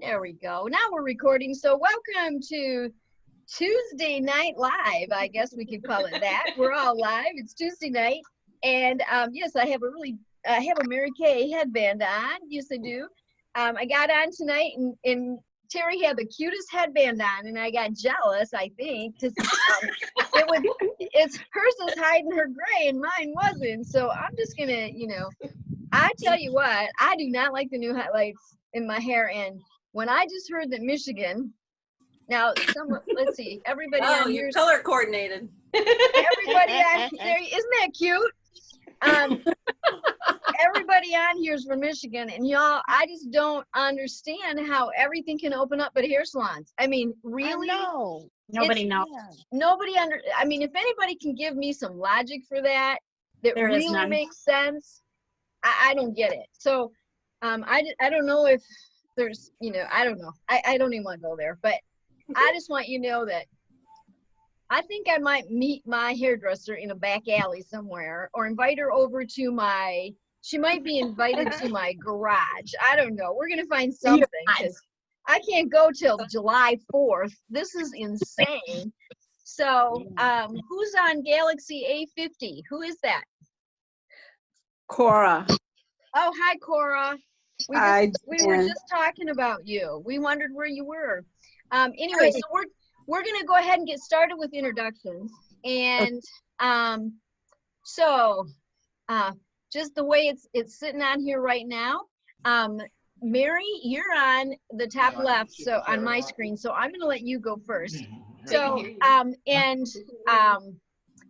There we go. Now we're recording. So welcome to Tuesday Night Live. I guess we could call it that. We're all live. It's Tuesday night. And yes, I have a Mary Kay headband on. Yes, I do. I got on tonight and Terry had the cutest headband on, and I got jealous, I think. It's hers was hiding her gray and mine wasn't. So I'm just gonna, I tell you what, I do not like the new highlights in my hair. And when I just heard that Michigan, now let's see, everybody on you're here, color coordinated. everybody on there, isn't that cute? Everybody on here is from Michigan, and y'all, I just don't understand how everything can open up but hair salons. I mean, really? No, nobody knows. I mean, if anybody can give me some logic for that There is really none. makes sense, I don't get it. So, I don't know if there's, I don't know. I don't even want to go there, but I just want you to know that I think I might meet my hairdresser in a back alley somewhere, or invite her over to she might be invited to my garage. I don't know. We're going to find something, because I can't go till July 4th. This is insane. So, who's on Galaxy A50? Who is that? Cora. Oh, hi, Cora. We were just talking about you. We wondered where you were. Anyway, so we're going to go ahead and get started with introductions. And just the way it's sitting on here right now, Mary, you're on the top left, so on my screen. So I'm going to let you go first. So,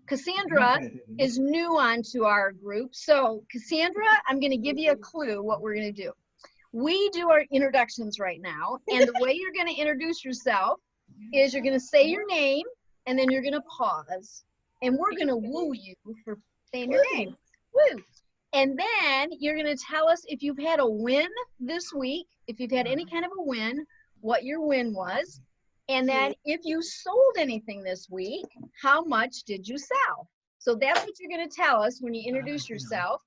Cassandra is new onto our group. So Cassandra, I'm going to give you a clue what we're going to do. We do our introductions right now, and the way you're going to introduce yourself is you're going to say your name, and then you're going to pause, and we're going to woo you for saying your name. Woo! And then you're going to tell us if you've had a win this week, if you've had any kind of a win, what your win was. And then if you sold anything this week, how much did you sell? So that's what you're going to tell us when you introduce yourself.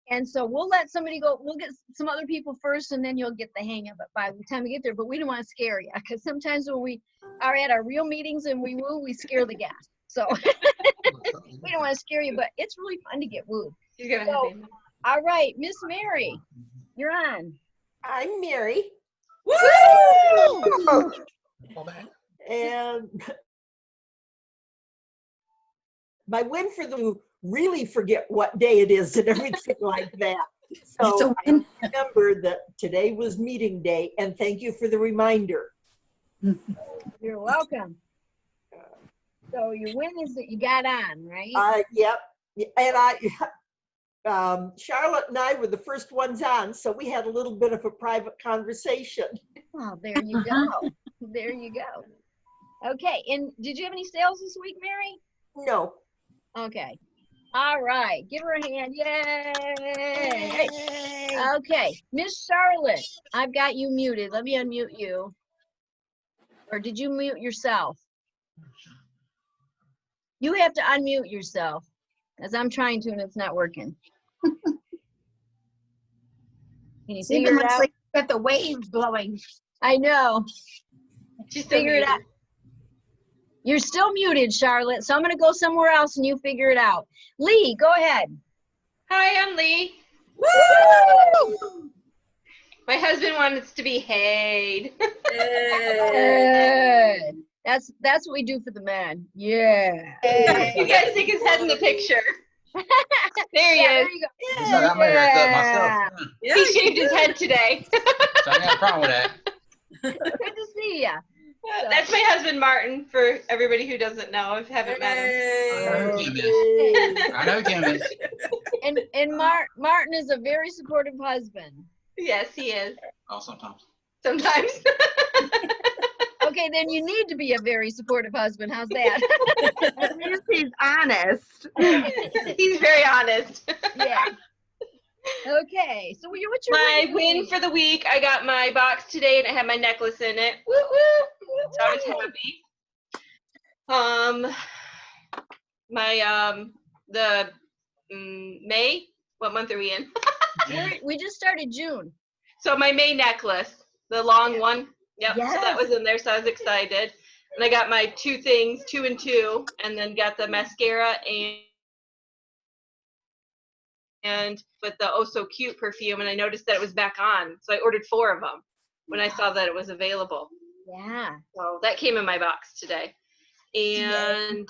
And so we'll let somebody go. We'll get some other people first, and then you'll get the hang of it by the time we get there. But we don't want to scare you, because sometimes when we are at our real meetings and we woo, we scare the guests. So we don't want to scare you, but it's really fun to get wooed. So, all right, Miss Mary, you're on. I'm Mary. Woo! And my win for the really forget what day it is and everything like that. So I remember that today was meeting day, and thank you for the reminder. You're welcome. So your win is that you got on, right? Yep. And Charlotte and I were the first ones on, so we had a little bit of a private conversation. Oh, there you go. There you go. Okay, and did you have any sales this week, Mary? No. Okay. All right, give her a hand. Yay! Okay, Miss Charlotte, I've got you muted. Let me unmute you. Or did you mute yourself? You have to unmute yourself, as I'm trying to and it's not working. Can you figure it out? Like got the waves blowing. I know. Just figure it out. You're still muted, Charlotte, so I'm going to go somewhere else and you figure it out. Lee, go ahead. Hi, I'm Lee. Woo! My husband wants to be hayed. That's what we do for the men. Yeah. You guys stick his head in the picture. There he is. There you go. Yeah. I'm here myself. Yeah, he shaved his head today. So I got a problem with that. Good to see ya. So. That's my husband, Martin, for everybody who doesn't know, if you haven't met him. I know Kim is. And Martin is a very supportive husband. Yes, he is. Oh, sometimes. Sometimes. Okay, then you need to be a very supportive husband. How's that? At least he's honest. He's very honest. Yeah. Okay, so what's your my win for the week? I got my box today and it had my necklace in it. Woo woo! So I was happy. May. What month are we in? We just started June. So my May necklace, the long one. Yep. So Yes. that was in there, so I was excited. And I got my 2 things, 2 and 2, and then got the mascara and with the Oh So Cute perfume, and I noticed that it was back on, so I ordered 4 of them when I saw that it was available. Yeah. So that came in my box today. And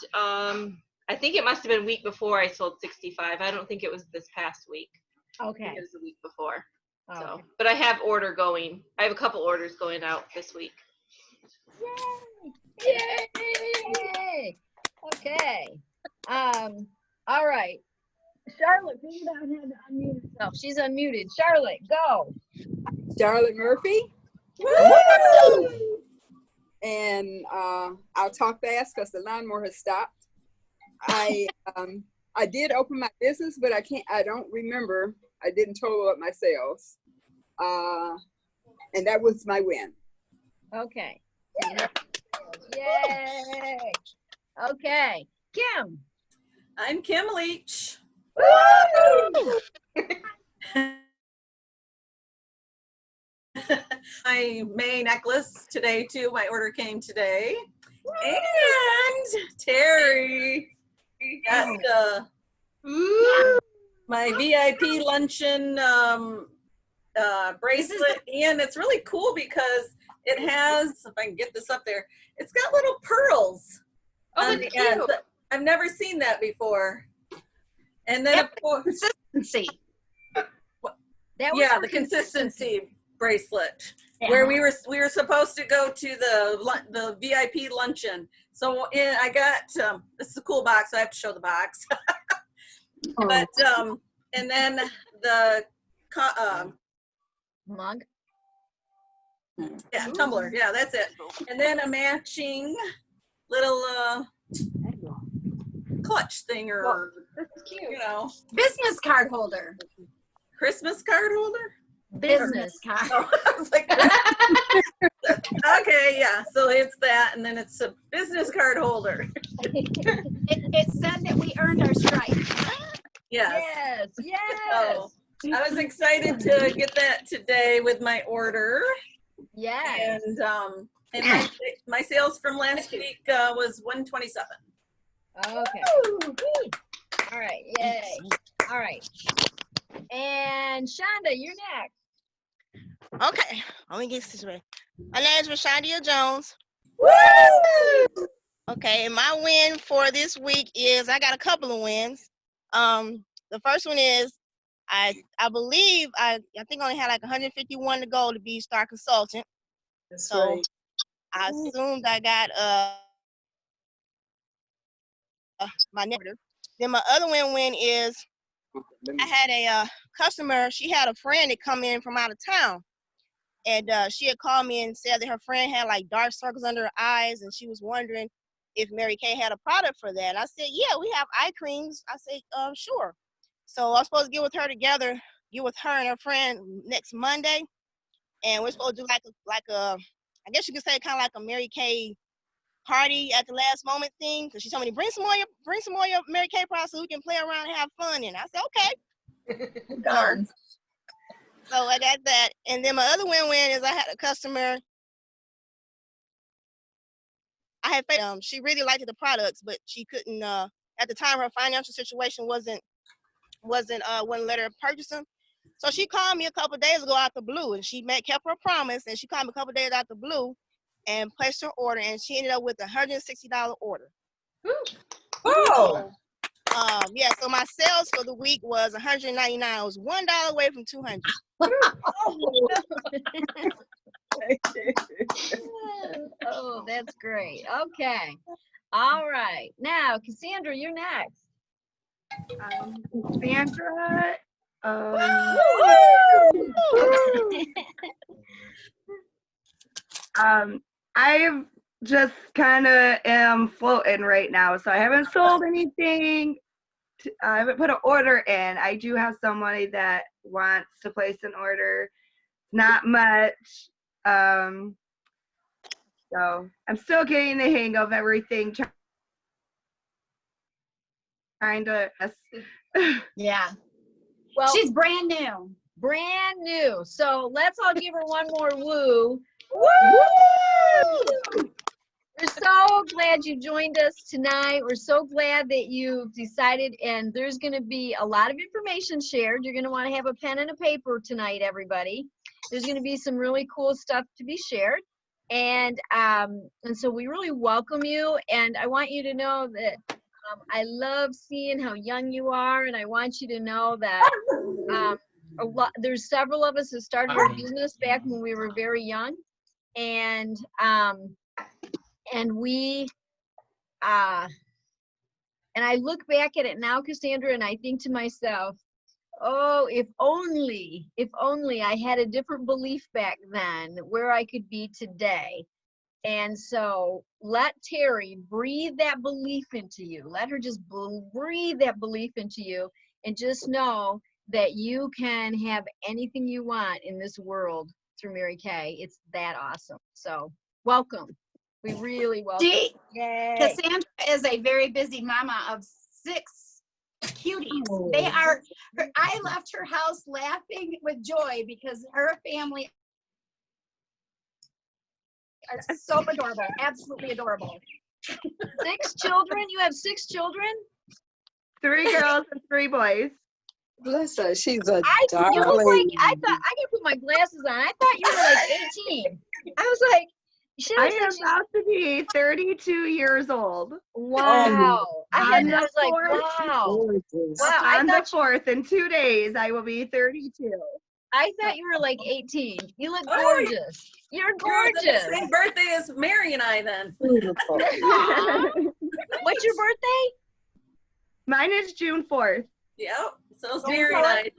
I think it must have been week before I sold 65. I don't think it was this past week. I Okay. think it was the week before. So, Okay. but I have order going. I have a couple orders going out this week. Yay! Yay! Okay. All right. Charlotte, figure out how to unmute herself. She's unmuted. Charlotte, go. Charlotte Murphy. Woo! And I'll talk fast because the lawnmower has stopped. I did open my business, but I don't remember. I didn't total up my sales. And that was my win. Okay. Yay! Okay. Kim. I'm Kim Leach. My May necklace today too. My order came today. And Terry got my VIP luncheon bracelet, and it's really cool because it has, if I can get this up there, it's got little pearls Oh, on that's the ends. cute. I've never seen that before. And then of course, Consistency. That was yeah, for the consistency bracelet, Yeah. where we were supposed to go to the VIP luncheon. So I got this is a cool box. I have to show the box. But and then the mug. yeah, tumbler. Yeah, that's it. And then a matching little clutch thing, or That's cute. you know, Business card holder. Christmas card holder. Business card. Oh, I was like, okay, yeah. So it's that, and then it's a business card holder. It said that we earned our stripes. Yes. Yes. Yes. So I was excited to get that today with my order, Yes. and my sales from last week was 127. Okay. All right. Yay. All right. And Shonda, you're next. Okay, let me get this right. My name is Rashandia Jones. Okay, and my win for this week is I got a couple of wins. The first one is I believe I think I only had like 151 to go to be star consultant. That's So right. I assumed I got my negative. Then my other win is I had a customer. She had a friend that come in from out of town, and she had called me and said that her friend had like dark circles under her eyes, and she was wondering if Mary Kay had a product for that. And I said, yeah, we have eye creams. I said, sure. So I'm supposed to get with her and her friend next Monday, and we're supposed to do like a I guess you could say kind of like a Mary Kay party at the last moment thing, because she told me to bring some more of your Mary Kay products so we can play around and have fun. And I said, okay. Darn. So I got that. And then my other win-win is I had a customer. She really liked the products, but she couldn't, at the time her financial situation wouldn't let her purchase them. So she called me a couple of days ago out the blue, and she kept her promise, and she called me a couple of days out the blue and placed her order, and she ended up with a $160 order. Oh, Yeah, so my sales for the week was $199. I was $1 away from $200. Oh, that's great. Okay. All right. Now, Cassandra, you're next. Sandra, I've just kind of am floating right now, so I haven't sold anything. I haven't put an order in. I do have somebody that wants to place an order. Not much. So I'm still getting the hang of everything. Trying to. Yeah. Well, She's brand new. Brand new. So let's all give her one more woo. We're so glad you joined us tonight. We're so glad that you've decided, and there's going to be a lot of information shared. You're going to want to have a pen and a paper tonight, everybody. There's going to be some really cool stuff to be shared. And so we really welcome you. And I want you to know that I love seeing how young you are. And I want you to know that there's several of us that started our business back when we were very young. And we and I look back at it now, Cassandra, and I think to myself, oh, if only I had a different belief back then, where I could be today. And so let Terry breathe that belief into you. Let her just breathe that belief into you, and just know that you can have anything you want in this world through Mary Kay. It's that awesome. So welcome. We really welcome. Yay. Cassandra is a very busy mama of 6 cuties. They are, I left her house laughing with joy because her family are so adorable, absolutely adorable. 6 children? You have 6 children? 3 girls and 3 boys. Bless her. She's a You look like, darling. I thought, I gotta put my glasses on. I thought you were like 18. I was like, I am about to be 32 years old. wow. I On the was like, 4th. wow. Gorgeous. Wow, I On the thought 4th, in 2 days, I will be 32. I thought you were like 18. You look Oh, gorgeous. You're You're the gorgeous. same birthday as Mary and I then. Beautiful. Aw. What's your birthday? Mine is June 4th. Yep. So is June Mary and I.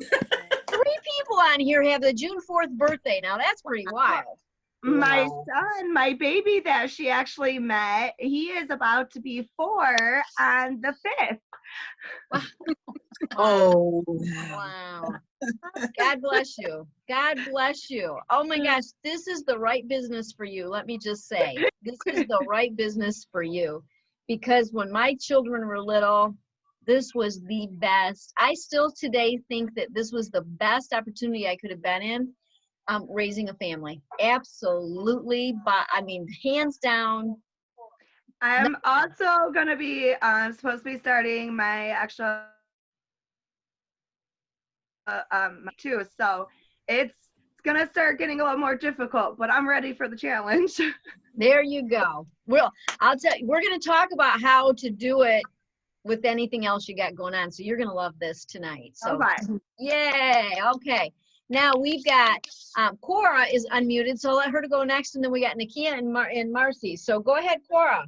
3 people on here have the June 4th birthday. Now that's pretty wild. My Wow. son, my baby that she actually met, he is about to be 4 on the 5th. Oh. Wow. God bless you. God bless you. Oh my gosh, this is the right business for you. Let me just say, this is the right business for you. Because when my children were little, this was the best. I still today think that this was the best opportunity I could have been in, raising a family. Absolutely. But I mean, hands down. I'm also going to be supposed to be starting my actual too. So it's going to start getting a little more difficult, but I'm ready for the challenge. There you go. Well, I'll tell you, we're going to talk about how to do it with anything else you got going on. So you're going to love this tonight. So Okay. yay. Okay. Now we've got Cora is unmuted, so I'll let her to go next, and then we got Nakia and Marcy. So go ahead, Cora.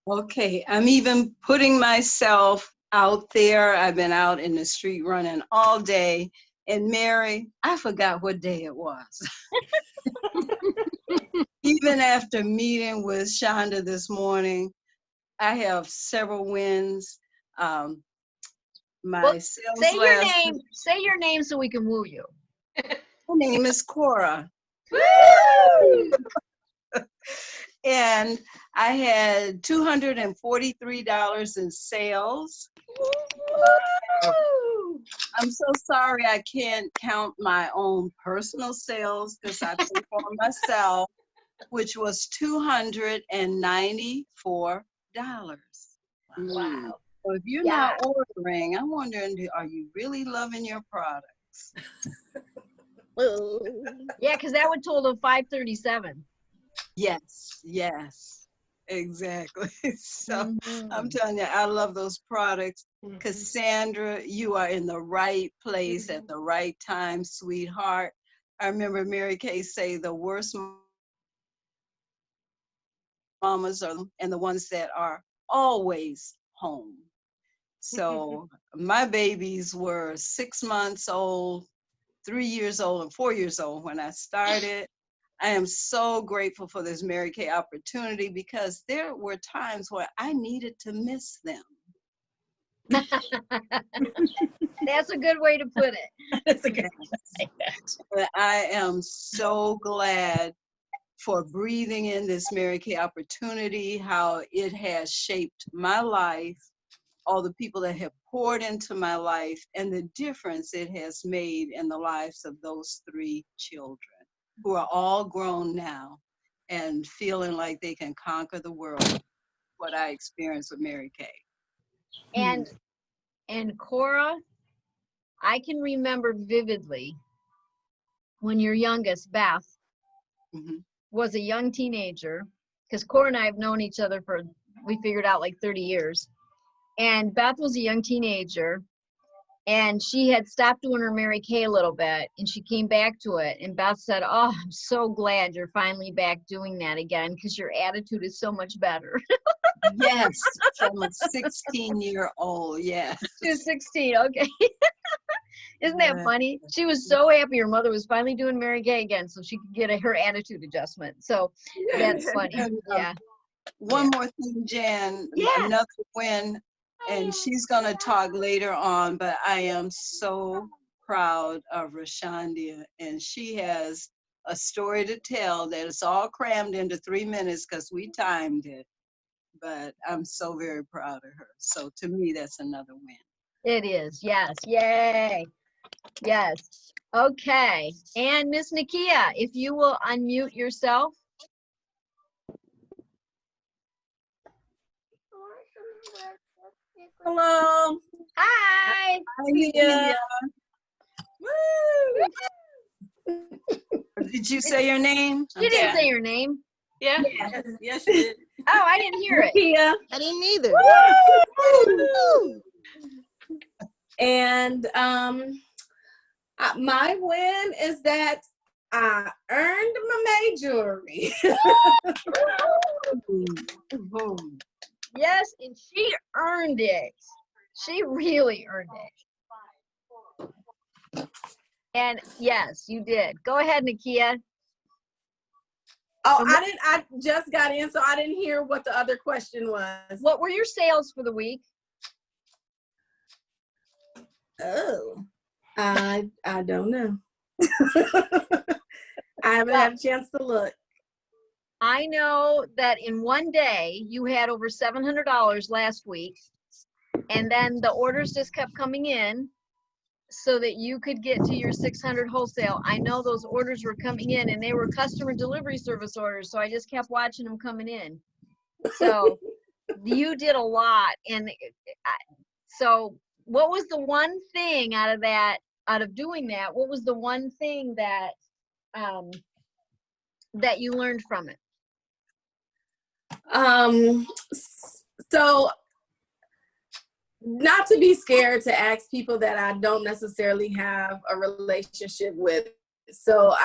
Okay, I'm even putting myself out there. I've been out in the street running all day. And Mary, I forgot what day it was. Even after meeting with Shonda this morning, I have several wins. My Well, sales say your last name. Say your name so we can woo you. My name is Cora. And I had $243 in sales. I'm so sorry I can't count my own personal sales because I pay for myself, which was $294. Wow. So if you're not ordering, I'm wondering, are you really loving your products? Yeah, because that would total 537. Yes, yes, exactly. So I'm telling you, I love those products. Cassandra, you are in the right place at the right time, sweetheart. I remember Mary Kay say the worst mamas are and the ones that are always home. So my babies were 6 months old, 3 years old, and 4 years old when I started. I am so grateful for this Mary Kay opportunity because there were times where I needed to miss them. That's a good way to put it. That's a good way to say that. But I am so glad for breathing in this Mary Kay opportunity, how it has shaped my life all the people that have poured into my life and the difference it has made in the lives of those 3 children who are all grown now and feeling like they can conquer the world, what I experienced with Mary Kay. And Cora, I can remember vividly when your youngest, Beth, was a young teenager, because Cora and I have known each other for, we figured out, like 30 years. And Beth was a young teenager, and she had stopped doing her Mary Kay a little bit, and she came back to it. And Beth said, "Oh, I'm so glad you're finally back doing that again, because your attitude is so much better." Yes, from a 16-year-old, yes. She was 16, okay. Isn't that funny? She was so happy her mother was finally doing Mary Kay again, so she could get her attitude adjustment. So that's funny. And, Yeah. One more thing, Jan, another win, and she's gonna talk later on, but I am so proud of Rashandia, and she has a story to tell that is all crammed into 3 minutes because we timed it. But I'm so very proud of her. So to me, that's another win. It is, yes, yay. Yes, okay. And Miss Nakia, if you will unmute yourself. Hello. Hi. Yeah. Did you say your name? You didn't say your name. Yeah. Yes, you did. Oh, I didn't hear it. Yeah. I didn't either. Woo! And my win is that I earned my jewelry. Yes, and she earned it. She really earned it. And yes, you did. Go ahead, Nakia. Oh, I just got in, so I didn't hear what the other question was. What were your sales for the week? Oh, I don't know. I haven't had a chance to look. I know that in one day you had over $700 last week, and then the orders just kept coming in so that you could get to your 600 wholesale. I know those orders were coming in, and they were customer delivery service orders, so I just kept watching them coming in. So you did a lot. And so what was the one thing out of doing that, what was the one thing that that you learned from it? So not to be scared to ask people that I don't necessarily have a relationship with. So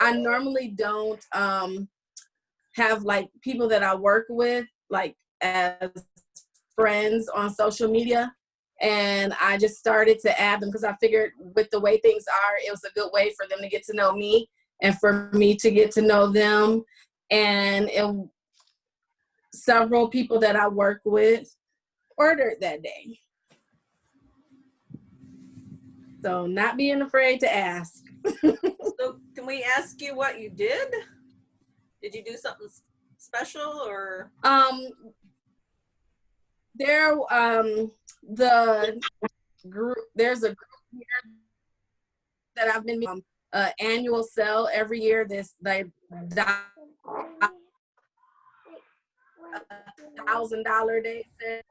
I normally don't have like people that I work with like as friends on social media. And I just started to add them because I figured with the way things are, it was a good way for them to get to know me and for me to get to know them. And several people that I work with ordered that day. So not being afraid to ask. So can we ask you what you did? Did you do something special or? There's a group here that I've been annual sale every year. This like $1,000 day sale.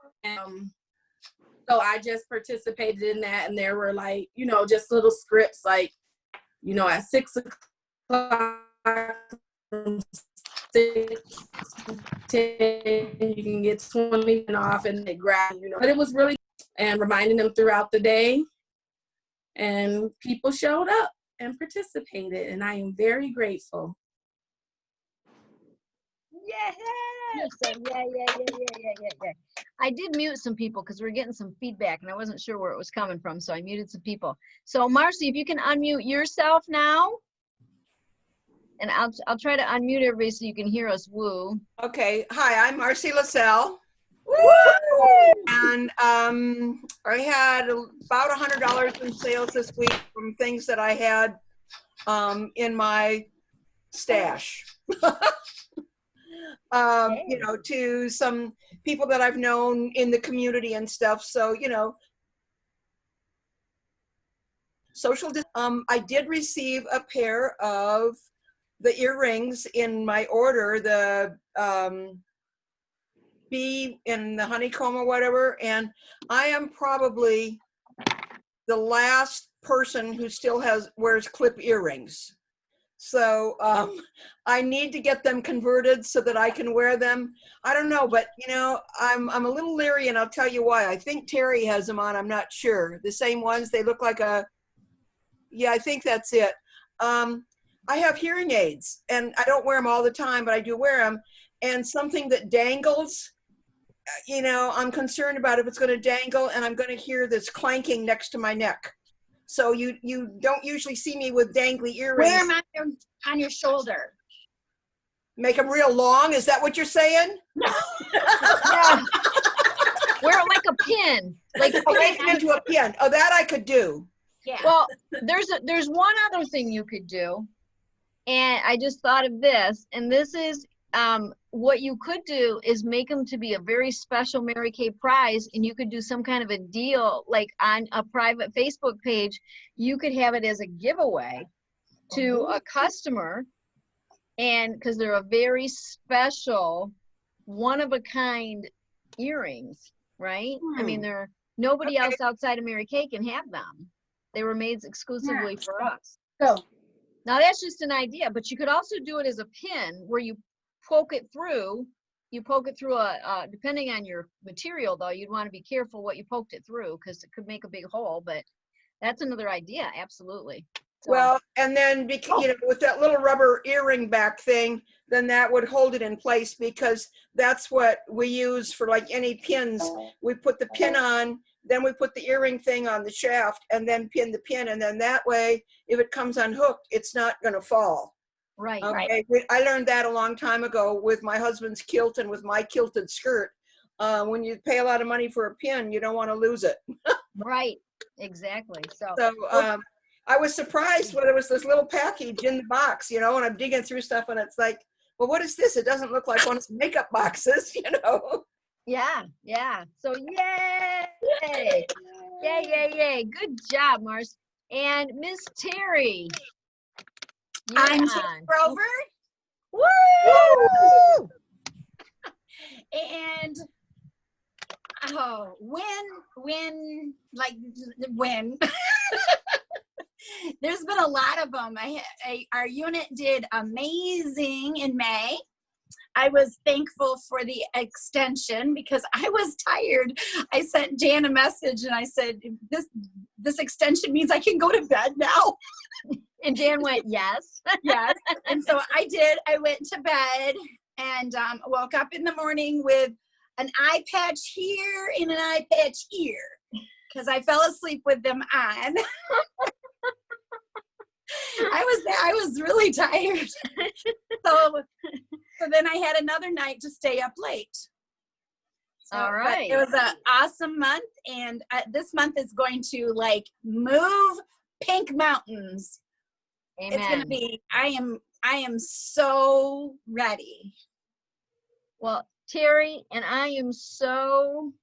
So I just participated in that, and there were like, just little scripts like, at 6 o'clock, from 6 to 10, you can get 20% off, and they grab, But it was really, and reminding them throughout the day, and people showed up and participated, and I am very grateful. Yes. Yeah. I did mute some people because we're getting some feedback and I wasn't sure where it was coming from, so I muted some people. So Marcy, if you can unmute yourself now, and I'll try to unmute everybody so you can hear us. Woo. Okay. Hi, I'm Marcy LaSalle. And I had about $100 in sales this week from things that I had in my stash. you know, to some people that I've known in the community and stuff. So, you know, I did receive a pair of the earrings in my order, the bee in the honeycomb or whatever, and I am probably the last person who still wears clip earrings. So I need to get them converted so that I can wear them. I don't know, but you know, I'm a little leery, and I'll tell you why. I think Terry has them on, I'm not sure. The same ones, they look like yeah, I think that's it. I have hearing aids, and I don't wear them all the time, but I do wear them. And something that dangles, you know, I'm concerned about if it's going to dangle and I'm going to hear this clanking next to my neck. So you don't usually see me with dangly earrings. Wear them on your shoulder. Make them real long? Is that what you're saying? Yeah. Wear it like a pin. Like make it into a pin. Oh, that I could do. Yeah. Well, there's one other thing you could do, and I just thought of this, and this is what you could do is make them to be a very special Mary Kay prize, and you could do some kind of a deal, like on a private Facebook page. You could have it as a giveaway to a customer, and because they're a very special, one-of-a-kind earrings, right? I mean, nobody else outside of Mary Kay can have them. They were made exclusively for us. So now that's just an idea, but you could also do it as a pin where you poke it through. You poke it through depending on your material though, you'd want to be careful what you poked it through because it could make a big hole, but that's another idea, absolutely. So, well, and then because you know, with that little rubber earring back thing, then that would hold it in place, because that's what we use for like any pins. We put the pin on, then we put the earring thing on the shaft and then pin the pin, and then that way if it comes unhooked, it's not going to fall. Right. Okay. Right. I learned that a long time ago with my husband's kilt and with my kilted skirt. When you pay a lot of money for a pin, you don't want to lose it. Right, exactly. So I was surprised when there was this little package in the box, you know, and I'm digging through stuff and it's like, well, what is this? It doesn't look like one of the makeup boxes, you know. Yeah. So yay! Yay! Good job, Mars. And Miss Terry. I'm Terry Grover. Woo! And when there's been a lot of them. Our unit did amazing in May. I was thankful for the extension because I was tired. I sent Jan a message and I said, this extension means I can go to bed now. And Jan went, yes. Yes. And so I did. I went to bed and woke up in the morning with an eye patch here and an eye patch here because I fell asleep with them on. I was really tired. So then I had another night to stay up late. So, all right. It was an awesome month, and this month is going to like move pink mountains. Amen. It's gonna be. I am so ready. Well, Terry, and I'm so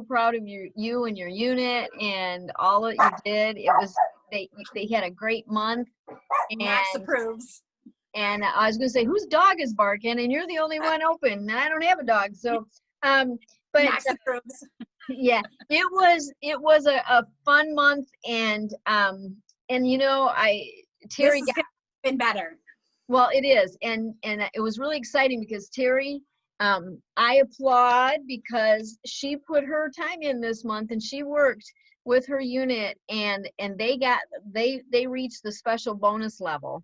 proud of you and your unit and all that you did. It was they had a great month. And Max approves. And I was going to say, whose dog is barking? And you're the only one open, and I don't have a dog. So, but Max approves. Yeah, it was a fun month, and you know, Terry this has been better. Well, it is, and it was really exciting because Terry, I applaud because she put her time in this month and she worked with her unit, and they reached the special bonus level.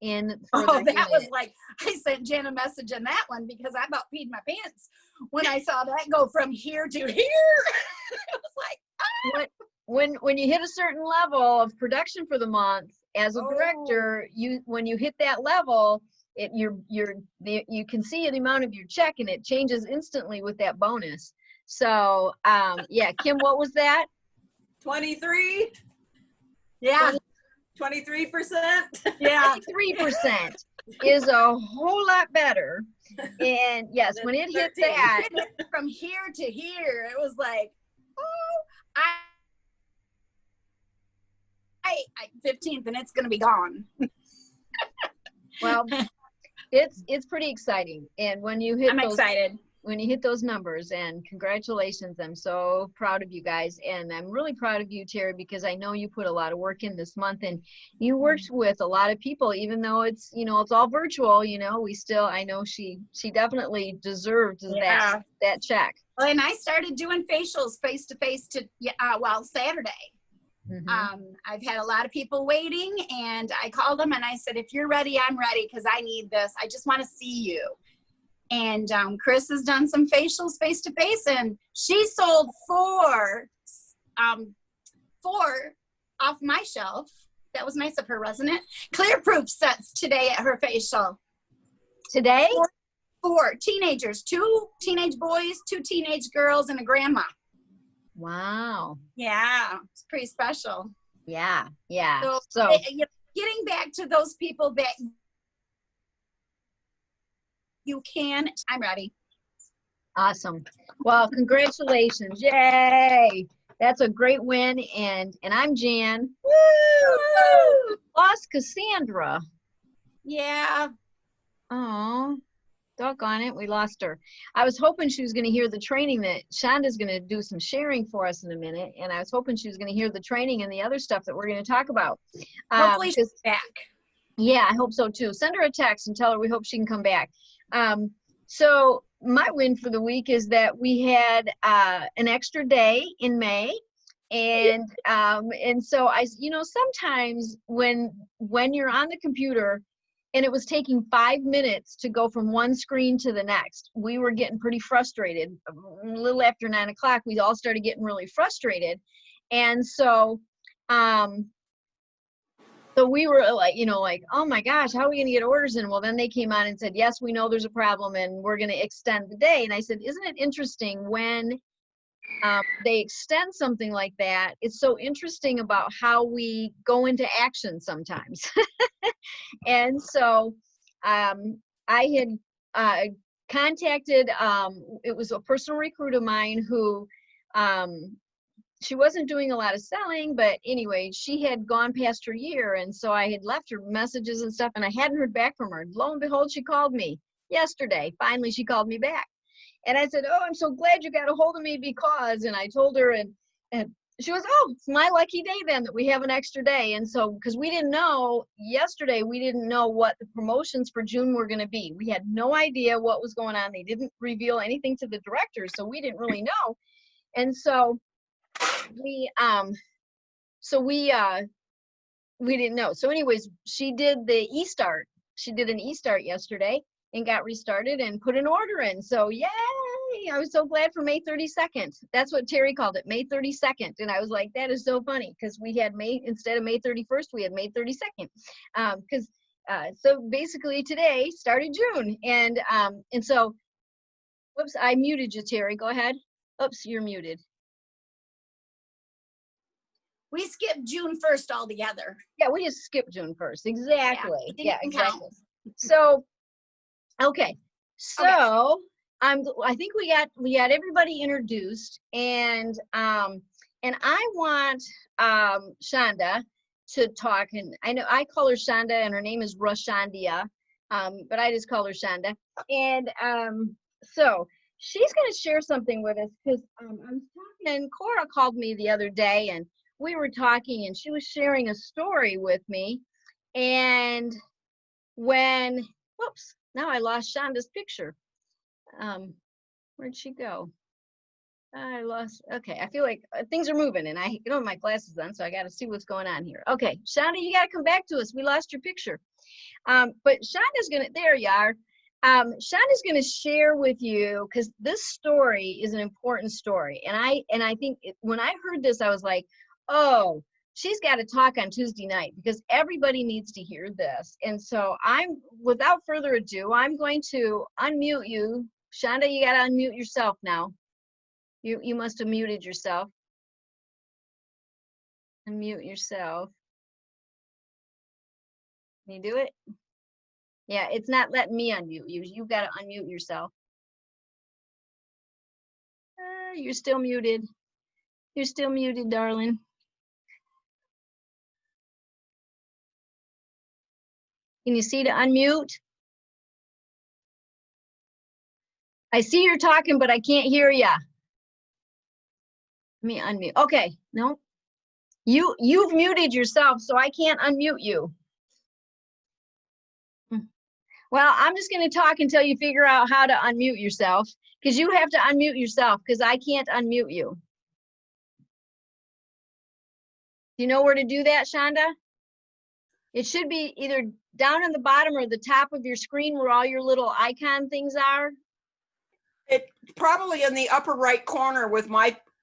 That was like, I sent Jen a message on that one because I about peed my pants when I saw that go from here to here. It was like, when you hit a certain level of production for the month as a director, when you hit that level, you can see the amount of your check and it changes instantly with that bonus. So yeah, Kim, what was that? 23. Yeah. 23%. Yeah. 23% is a whole lot better And yes, when it hit 13. that, From here to here, it was like, oh, I 15th, and it's gonna be gone. well, it's pretty exciting. And when you hit I'm those excited. when you hit those numbers, and congratulations, I'm so proud of you guys. And I'm really proud of you, Terry, because I know you put a lot of work in this month, and you worked with a lot of people, even though it's, it's all virtual, we still, I know she definitely deserved Yeah. that check. Well, and I started doing facials face to face Saturday. I've had a lot of people waiting, and I called them and I said, if you're ready, I'm ready, because I need this. I just want to see you. And Chris has done some facials face to face, and she sold four off my shelf. That was nice of her, wasn't it? Clear proof sets today at her facial. Today? Four teenagers, 2 teenage boys, 2 teenage girls, and a grandma. Wow. Yeah, it's pretty special. Yeah. So getting back to those people that you can, I'm ready. Awesome. Well, congratulations. Yay. That's a great win. And I'm Jan. Woo! Lost Cassandra. Yeah. Oh, doggone it. We lost her. I was hoping she was going to hear the training that Shonda's going to do some sharing for us in a minute. And I was hoping she was going to hear the training and the other stuff that we're going to talk about. Hopefully she's back. Yeah, I hope so too. Send her a text and tell her we hope she can come back. So my win for the week is that we had an extra day in May. And so sometimes when you're on the computer and it was taking 5 minutes to go from one screen to the next, we were getting pretty frustrated. A little after 9 o'clock, we all started getting really frustrated. And so, so we were like, oh my gosh, how are we going to get orders in? Well, then they came on and said, yes, we know there's a problem and we're going to extend the day. And I said, isn't it interesting when they extend something like that? It's so interesting about how we go into action sometimes. And so I had contacted, it was a personal recruit of mine who, she wasn't doing a lot of selling, but anyway, she had gone past her year. And so I had left her messages and stuff, and I hadn't heard back from her. Lo and behold, she called me yesterday. Finally, she called me back. And I said, oh, I'm so glad you got a hold of me because, and I told her, and she was, oh, it's my lucky day then that we have an extra day. And so, because we didn't know, yesterday, we didn't know what the promotions for June were going to be. We had no idea what was going on. They didn't reveal anything to the directors, so we didn't really know. And so we didn't know. So anyways, she did the e-start. She did an e-start yesterday and got restarted and put an order in. So yay! I was so glad for May 32nd. That's what Terry called it, May 32nd. And I was like, that is so funny because we had May, instead of May 31st, we had May 32nd. So basically today started June. And so, whoops, I muted you, Terry. Go ahead. Oops, you're muted. We skipped June 1st altogether. Yeah, we just skipped June 1st. Exactly. Yeah, exactly. So, okay. So I think we got everybody introduced, and I want Shonda to talk. And I know I call her Shonda, and her name is Rashandia, but I just call her Shonda. And so she's going to share something with us because I was talking, and Cora called me the other day, and we were talking, and she was sharing a story with me. And whoops, now I lost Shonda's picture. Where'd she go? Okay, I feel like things are moving, and I don't have my glasses on, so I got to see what's going on here. Okay, Shonda, you got to come back to us. We lost your picture. But Shonda's there you are. Shonda's going to share with you, because this story is an important story. And I think when I heard this, I was like, oh, she's got to talk on Tuesday night because everybody needs to hear this. And so without further ado, I'm going to unmute you. Shonda, you got to unmute yourself now. You must have muted yourself. Unmute yourself. Can you do it? Yeah, it's not letting me unmute you. You've got to unmute yourself. You're still muted. You're still muted, darling. Can you see to unmute? I see you're talking, but I can't hear ya. Let me unmute. Okay, no. You've muted yourself, so I can't unmute you. Well, I'm just going to talk until you figure out how to unmute yourself, because you have to unmute yourself, because I can't unmute you. Do you know where to do that, Shonda? It should be either down on the bottom or the top of your screen where all your little icon things are. It probably in the upper right corner with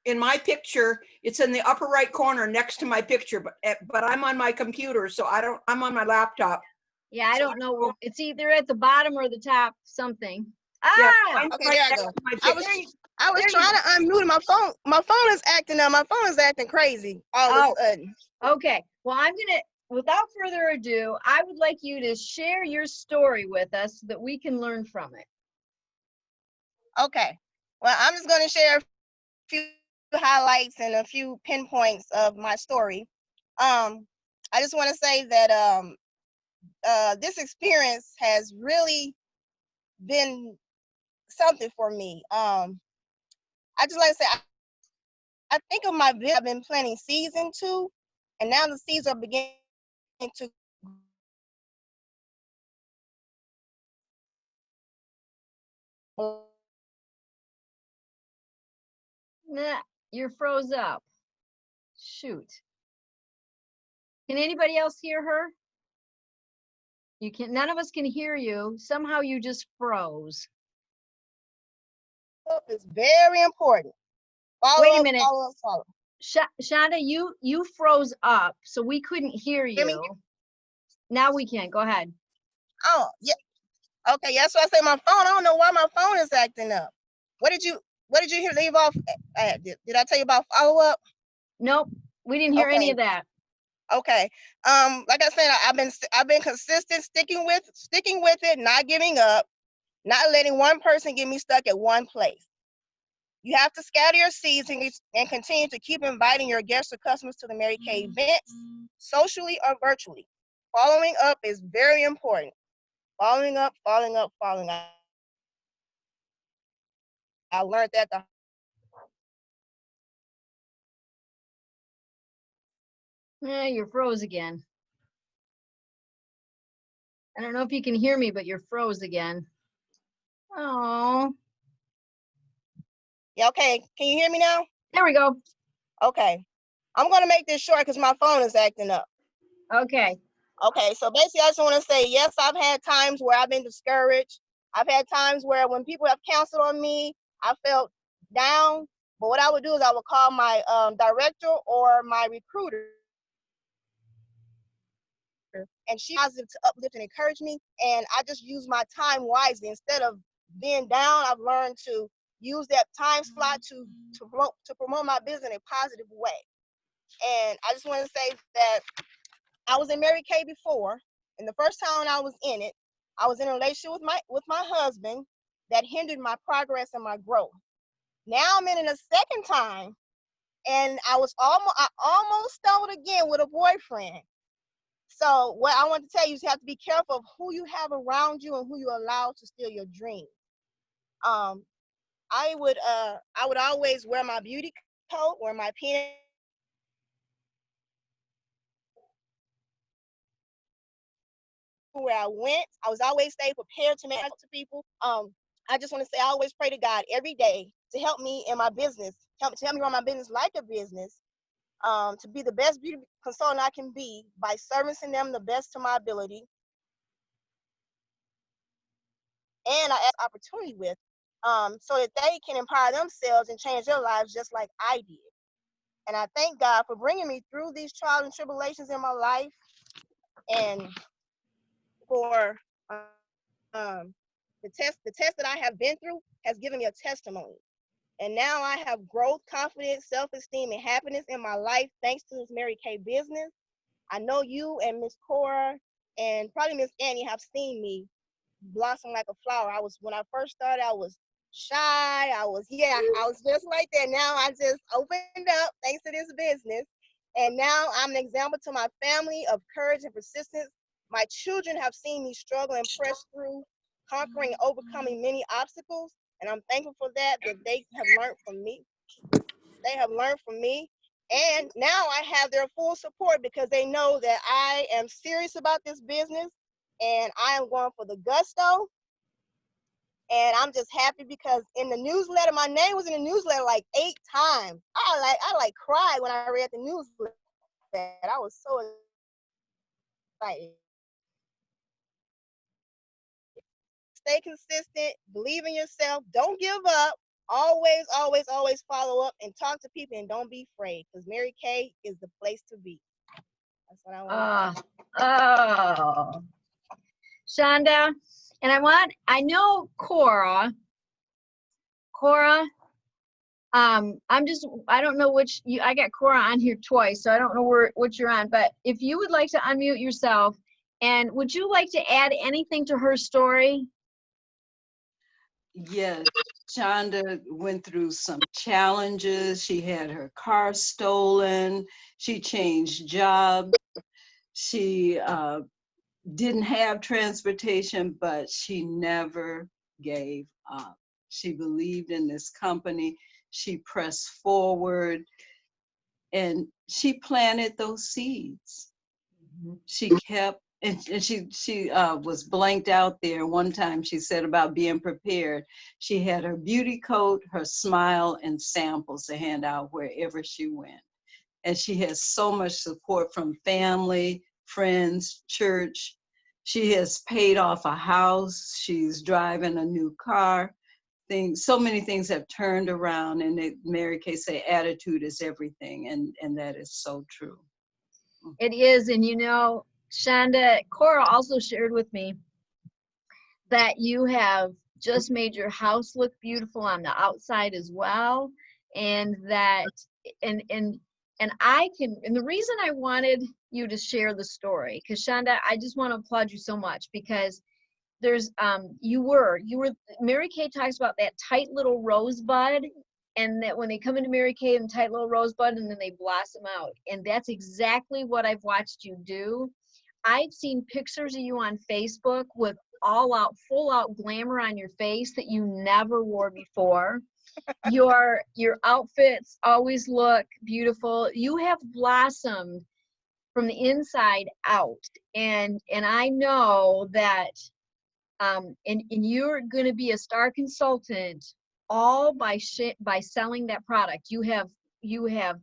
in my picture, it's in the upper right corner next to my picture, but I'm on my computer, so I'm on my laptop. Yeah, I don't know. It's either at the bottom or the top, something. Yeah, Ah! Okay, there I go. I was trying to unmute my phone. My phone is acting up. My phone is acting crazy all of a sudden. Okay. Well, without further ado, I would like you to share your story with us so that we can learn from it. Okay. Well, I'm just going to share a few highlights and a few pinpoints of my story. I just want to say that this experience has really been something for me. I just like to say, I think of my business I've been planting seeds into, and now the seeds are beginning to Nah, you're froze up. Shoot. Can anybody else hear her? You can. None of us can hear you. Somehow you just froze. is very important. Follow Wait a up, minute. follow up, follow up. Shonda, you froze up, so we couldn't hear Hear me? you. Now we can. Go ahead. Oh, yeah. Okay, yeah, so I say my phone. I don't know why my phone is acting up. What did you hear leave off at? Did I tell you about follow up? Nope, we didn't hear any of that. Okay. Like I said, I've been consistent, sticking with it, not giving up, not letting one person get me stuck at one place. You have to scatter your seeds and continue to keep inviting your guests or customers to the Mary Kay events, socially or virtually. Following up is very important. Following up, following up, following up. I learned that the Yeah, you're froze again. I don't know if you can hear me, but you're froze again. Oh. Yeah, okay. Can you hear me now? There we go. Okay. I'm gonna make this short because my phone is acting up. Okay. Okay, so basically I just want to say, yes, I've had times where I've been discouraged. I've had times where when people have counseled on me, I felt down. But what I would do is I would call my director or my recruiter, and she positive to uplift and encourage me. And I just use my time wisely. Instead of being down, I've learned to use that time slot to promote my business in a positive way. And I just want to say that I was in Mary Kay before, and the first time I was in it, I was in a relationship with my husband that hindered my progress and my growth. Now I'm in it a second time, and I almost stumbled again with a boyfriend. So what I want to tell you is you have to be careful of who you have around you and who you allow to steal your dreams. I would always wear my beauty coat, wear my peanut. Where I went, I was always stay prepared to make to people. I just want to say I always pray to God every day to help me in my business, help me run my business like a business, to be the best beauty consultant I can be by servicing them the best to my ability. And I ask opportunity with, so that they can empower themselves and change their lives just like I did. And I thank God for bringing me through these trials and tribulations in my life, and for the test that I have been through has given me a testimony. And now I have growth, confidence, self-esteem, and happiness in my life thanks to this Mary Kay business. I know you and Miss Cora and probably Miss Annie have seen me blossom like a flower. When I first started, I was shy. I was just like that. Now I just opened up thanks to this business. And now I'm an example to my family of courage and persistence. My children have seen me struggle and press through, conquering and overcoming many obstacles. And I'm thankful for that they have learned from me. They have learned from me. And now I have their full support because they know that I am serious about this business and I am going for the gusto. And I'm just happy because in the newsletter, my name was in the newsletter like 8 times. I cried when I read the newsletter. I was so excited. Stay consistent, believe in yourself, don't give up. Always, always, always follow up and talk to people and don't be afraid because Mary Kay is the place to be. That's what I want to say. Shonda, and I know Cora, I don't know I got Cora on here twice, so I don't know what you're on, but if you would like to unmute yourself, and would you like to add anything to her story? Yes, Shonda went through some challenges. She had her car stolen. She changed jobs. She didn't have transportation, but she never gave up. She believed in this company. She pressed forward and she planted those seeds. She kept, and she was blanked out there. One time she said about being prepared. She had her beauty coat, her smile, and samples to hand out wherever she went. And she has so much support from family, friends, church. She has paid off a house. She's driving a new car. So many things have turned around, and Mary Kay say attitude is everything, and that is so true. It is, and you know, Shonda, Cora also shared with me that you have just made your house look beautiful on the outside as well, and that, and the reason I wanted you to share the story, because Shonda, I just want to applaud you so much because there's, Mary Kay talks about that tight little rosebud, and that when they come into Mary Kay and tight little rosebud and then they blossom out. And that's exactly what I've watched you do. I've seen pictures of you on Facebook with full out glamour on your face that you never wore before. Your outfits always look beautiful. You have blossomed from the inside out. And I know that, and you're going to be a star consultant all by selling that product. You have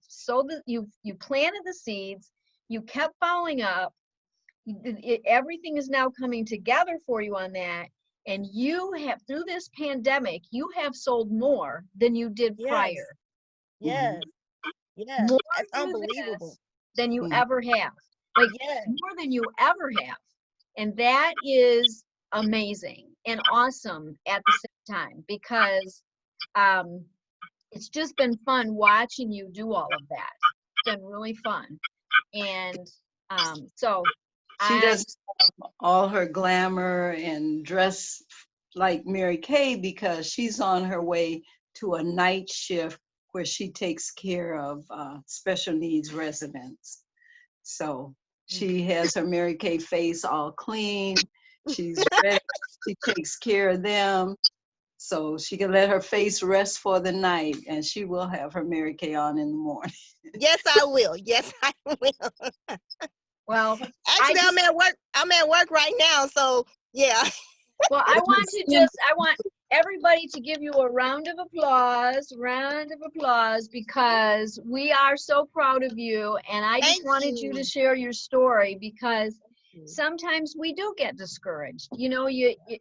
sowed you planted the seeds, you kept following up. Everything is now coming together for you on that, and you have, through this pandemic, you have sold more than you did prior. Yes. Yes. More It's unbelievable. than you ever have. Like more than you ever have. And that is amazing and awesome at the same time, because it's just been fun watching you do all of that. It's been really fun. And so she does all her glamour and dress like Mary Kay because she's on her way to a night shift where she takes care of special needs residents. So she has her Mary Kay face all clean. She's ready. She takes care of them. So she can let her face rest for the night, and she will have her Mary Kay on in the morning. Yes, I will. Yes, I will. Well, actually, I'm at work. I'm at work right now, so yeah. Well, I want everybody to give you a round of applause, because we are so proud of you, and I just wanted you to share your story because sometimes we do get discouraged, you know,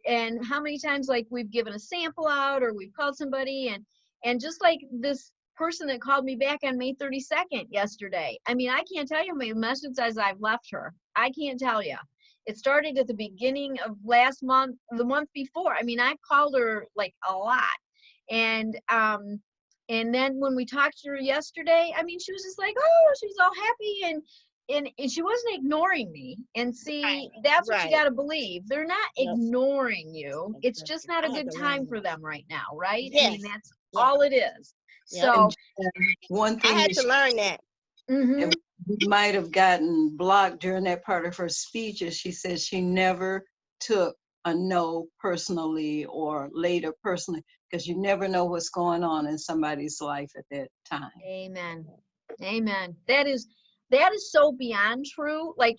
and how many times, like, we've given a sample out or we've called somebody, and just like this person that called me back on May 32nd yesterday. I mean, I can't tell you how many messages I've left her. I can't tell you. It started at the beginning of last month, the month before. I mean, I called her like a lot. And then when we talked to her yesterday, I mean, she was just like, oh, she's all happy. and she wasn't ignoring me. And see, Right. that's what you Right. got to believe. They're not Yep. ignoring you. It's just not a I had good to time learn for that. them right now, right? I Yes. mean, that's Yeah. all it is. Yep. So, And one I thing had that to learn that. mhm. we might have gotten blocked during that part of her speech is she said she never took a no personally or later personally, because you never know what's going on in somebody's life at that time. Amen. Amen. That is so beyond true. Like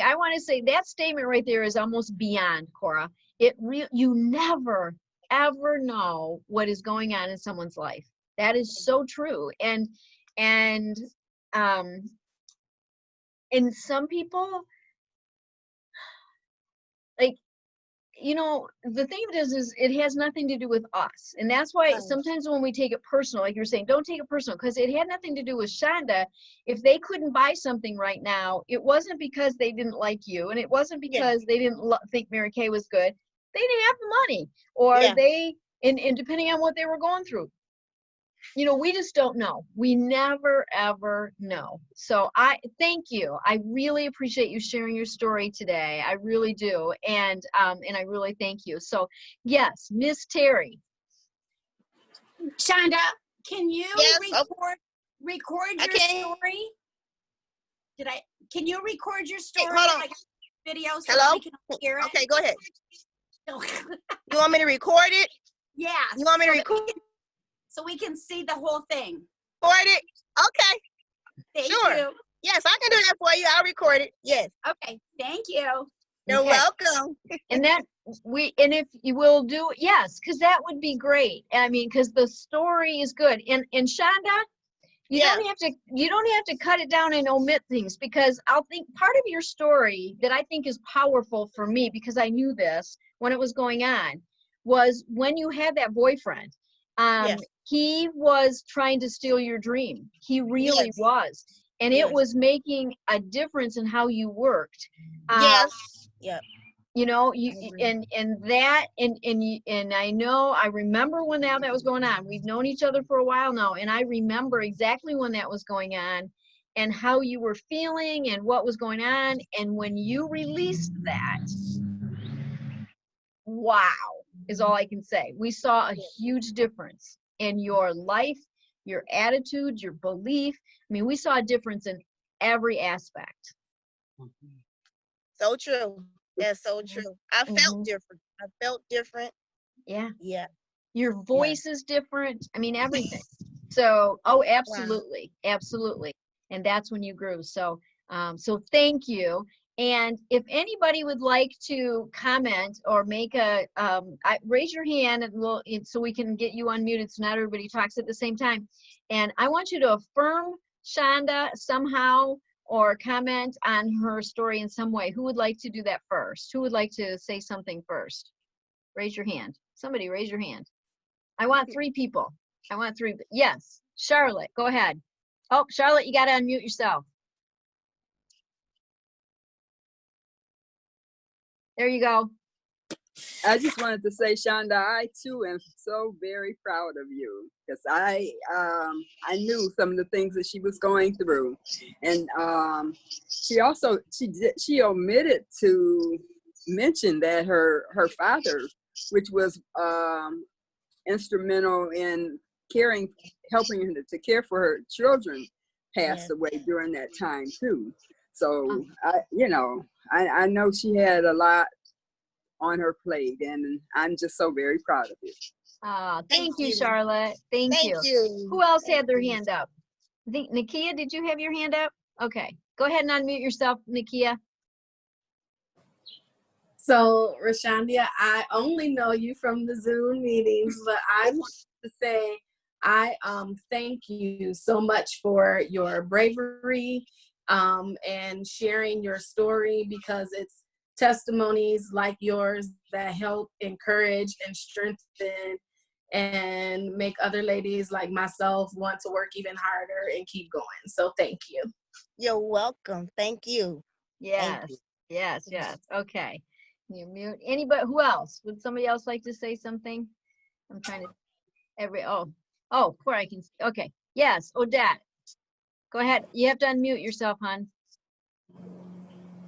I want to say that statement right there is almost beyond, Cora. You never ever know what is going on in someone's life. That is so true. And um and some people, like, you know, the thing is it has nothing to do with us. And that's why Right. sometimes when we take it personal, like you're saying, don't take it personal, because it had nothing to do with Shonda. If they couldn't buy something right now, it wasn't because they didn't like you, and it wasn't Yeah. because they didn't think Mary Kay was good. They didn't have the money, or Yeah. they, and depending on what they were going through. You know, we just don't know. We never, ever know. So I thank you. I really appreciate you sharing your story today. I really do. And I really thank you. So yes, Miss Terry. Shonda, can you Yes. record I your can. story? Can you record your Hey, story hold on. like a video so Hello? that we can hear it? Okay, go ahead. You want me to record it? Yeah. You want me to so that record so we can see the whole thing. it? Okay. Thank Sure. you. Yes, I can do that for you. I'll record it. Yes. Okay, thank you. You're Okay. welcome. And that and if you will do, yes, because that would be great. I mean, because the story is good. And Shonda, you Yeah. don't have to cut it down and omit things, because I'll think part of your story that I think is powerful for me, because I knew this when it was going on, was when you had that boyfriend. Yes. He was trying to steal your dream. He really Yes. was. And it Yes. was making a difference in how you worked. Yes. Yep. You know, I agree. and I know, I remember when that was going on. We've known each other for a while now, and I remember exactly when that was going on and how you were feeling and what was going on. And when you released that, wow, is all I can say. We saw a huge difference in your life, your attitude, your belief. I mean, we saw a difference in every aspect. So true. That's so true. I felt Mhm. different. I felt different. Yeah. Yeah. Your voice is different. I mean, everything. So, oh, Wow. absolutely. Absolutely. And that's when you grew. So, so thank you. And if anybody would like to comment or make raise your hand, and so we can get you unmuted so not everybody talks at the same time. And I want you to affirm Shonda somehow or comment on her story in some way. Who would like to do that first? Who would like to say something first? Raise your hand. Somebody raise your hand. I want 3 people. I want 3. Yes, Charlotte, go ahead. Oh, Charlotte, you got to unmute yourself. There you go. I just wanted to say, Shonda, I too am so very proud of you, because I knew some of the things that she was going through, and she omitted to mention that her father, which was instrumental in helping her to care for her children, passed away during that time too. So I know she had a lot on her plate, and I'm just so very proud of you. Thank you, Charlotte. Thank you. Who else had their hand up? I think Nakia, did you have your hand up? Okay, go ahead and unmute yourself, Nakia. So, Rashandia, I only know you from the Zoom meetings, but I want to say I thank you so much for your bravery and sharing your story, because it's testimonies like yours that help encourage and strengthen and make other ladies like myself want to work even harder and keep going. So thank you. You're welcome. Thank you. Yes, Thank you. yes. Okay. Can you mute anybody? Who else? Would somebody else like to say something? I'm trying to Cora, I can see. Okay. Yes, Odette. Go ahead. You have to unmute yourself, hon.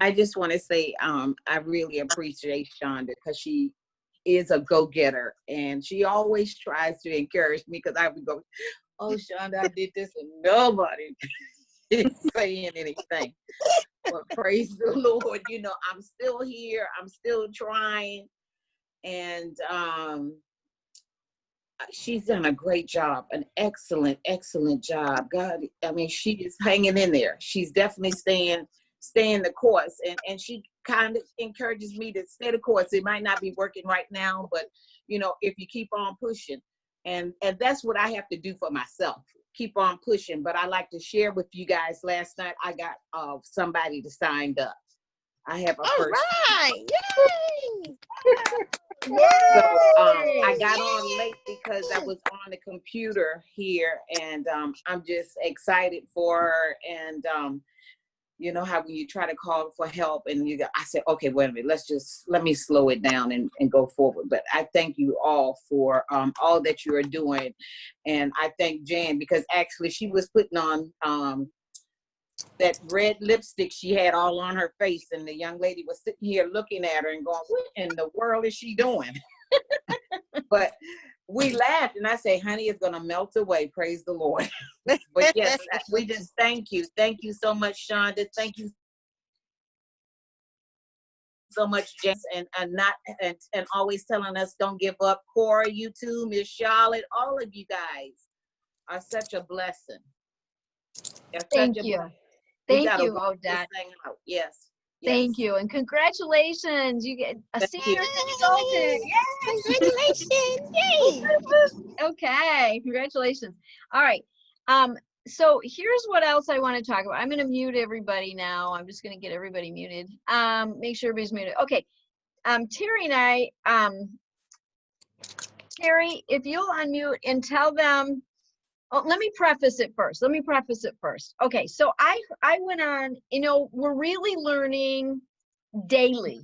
I just want to say I really appreciate Shonda because she is a go-getter, and she always tries to encourage me because I would go, oh, Shonda, I did this, and nobody is saying anything. But praise the Lord, you know, I'm still here. I'm still trying. And she's done a great job, an excellent, excellent job. God, I mean, she is hanging in there. She's definitely staying the course. And she kind of encourages me to stay the course. It might not be working right now, but, you know, if you keep on pushing. And that's what I have to do for myself. Keep on pushing. But I like to share with you guys, last night I got somebody to sign up. I have a person. All right. Yay! So I got on late because I was on the computer here, and I'm just excited for her. And you know how when you try to call for help and I said, okay, wait a minute, let me slow it down and go forward. But I thank you all for all that you are doing. And I thank Jan because actually she was putting on that red lipstick she had all on her face, and the young lady was sitting here looking at her and going, what in the world is she doing? But we laughed, and I say, honey, it's gonna melt away, praise the Lord. But yes, we just thank you so much, Shonda. Thank you so much, James, and always telling us don't give up. Cora, you too, Miss Charlotte, all of you guys are such a blessing. Thank you. Thank you, Odette. Yes. Thank you, and congratulations! You get a senior consultant. Yay! Congratulations! Yay! Okay, congratulations. All right. So here's what else I want to talk about. I'm going to mute everybody now. I'm just going to get everybody muted. Make sure everybody's muted. Okay. Terry and I. Terry, if you'll unmute and tell them. Oh, let me preface it first. Okay, so I went on, you know, we're really learning daily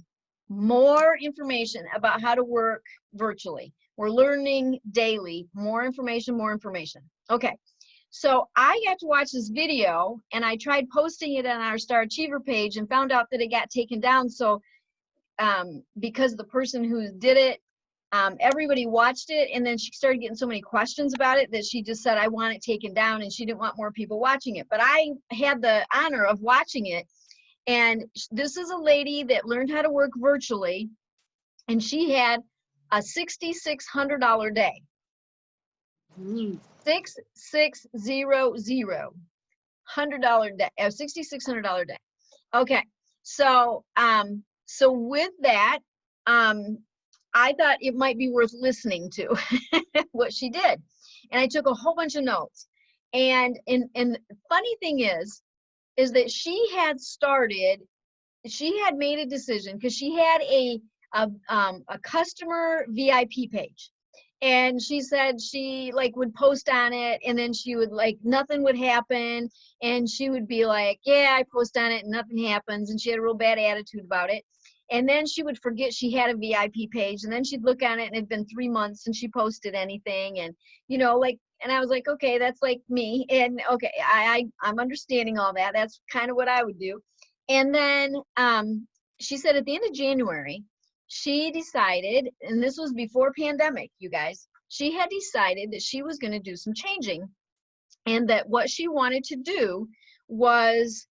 more information about how to work virtually. We're learning daily more information. Okay, so I got to watch this video and I tried posting it on our Star Achiever page and found out that it got taken down. So because the person who did it, everybody watched it, and then she started getting so many questions about it that she just said, I want it taken down, and she didn't want more people watching it. But I had the honor of watching it, and this is a lady that learned how to work virtually, and she had a $6,600 day. 6600 $100 day, a $6,600 day. Okay, so so with that, I thought it might be worth listening to what she did. And I took a whole bunch of notes. And the funny thing is that she had made a decision because she had a customer VIP page. And she said she like would post on it, and then she would like, nothing would happen. And she would be like, yeah, I post on it and nothing happens. And she had a real bad attitude about it. And then she would forget she had a VIP page, and then she'd look on it and it'd been 3 months since she posted anything. And, you know, like, and I was like, okay, that's like me. And okay, I'm understanding all that. That's kind of what I would do. And then she said at the end of January, she decided, and this was before pandemic, you guys, she had decided that she was going to do some changing, and that what she wanted to do was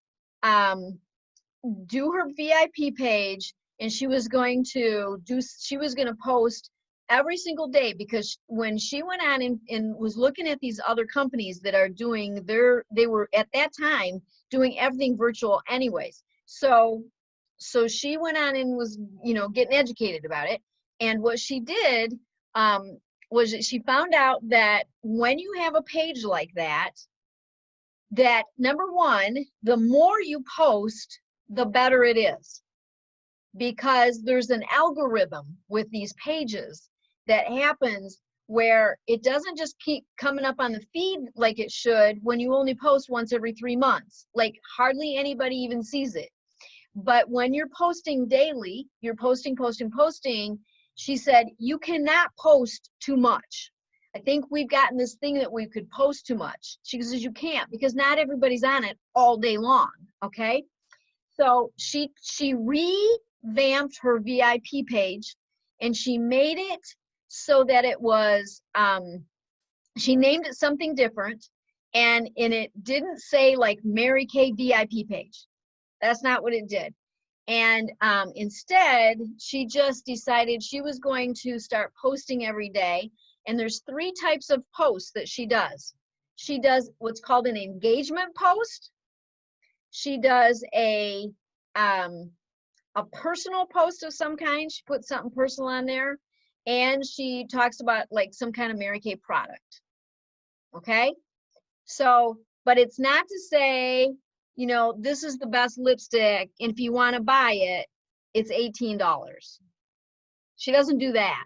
do her VIP page. And she was going to post every single day, because when she went on and was looking at these other companies that are doing they were at that time doing everything virtual anyways. So she went on and was, you know, getting educated about it. And what she did was that she found out that when you have a page like that number one, the more you post, the better it is. Because there's an algorithm with these pages that happens where it doesn't just keep coming up on the feed like it should when you only post once every 3 months. Like hardly anybody even sees it. But when you're posting daily, you're posting, she said, you cannot post too much. I think we've gotten this thing that we could post too much. She says you can't, because not everybody's on it all day long, okay? So she revamped her VIP page, and she made it so that it was, she named it something different, and it didn't say like Mary Kay VIP page. That's not what it did. And instead, she just decided she was going to start posting every day. And there's 3 types of posts that she does. She does what's called an engagement post. She does a personal post of some kind. She puts something personal on there. And she talks about like some kind of Mary Kay product. Okay? So, but it's not to say, you know, this is the best lipstick, and if you want to buy it, it's $18. She doesn't do that.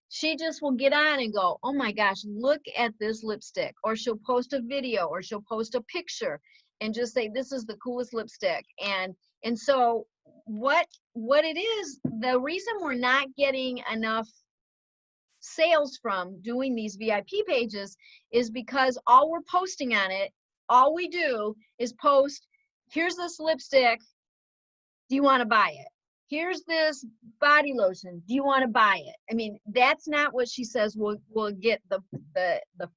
She just will get on and go, oh my gosh, look at this lipstick. Or she'll post a video, or she'll post a picture and just say, this is the coolest lipstick. And so what it is, the reason we're not getting enough sales from doing these VIP pages is because all we're posting on it, all we do is post, here's this lipstick, do you want to buy it? Here's this body lotion, do you want to buy it? I mean, that's not what she says will get the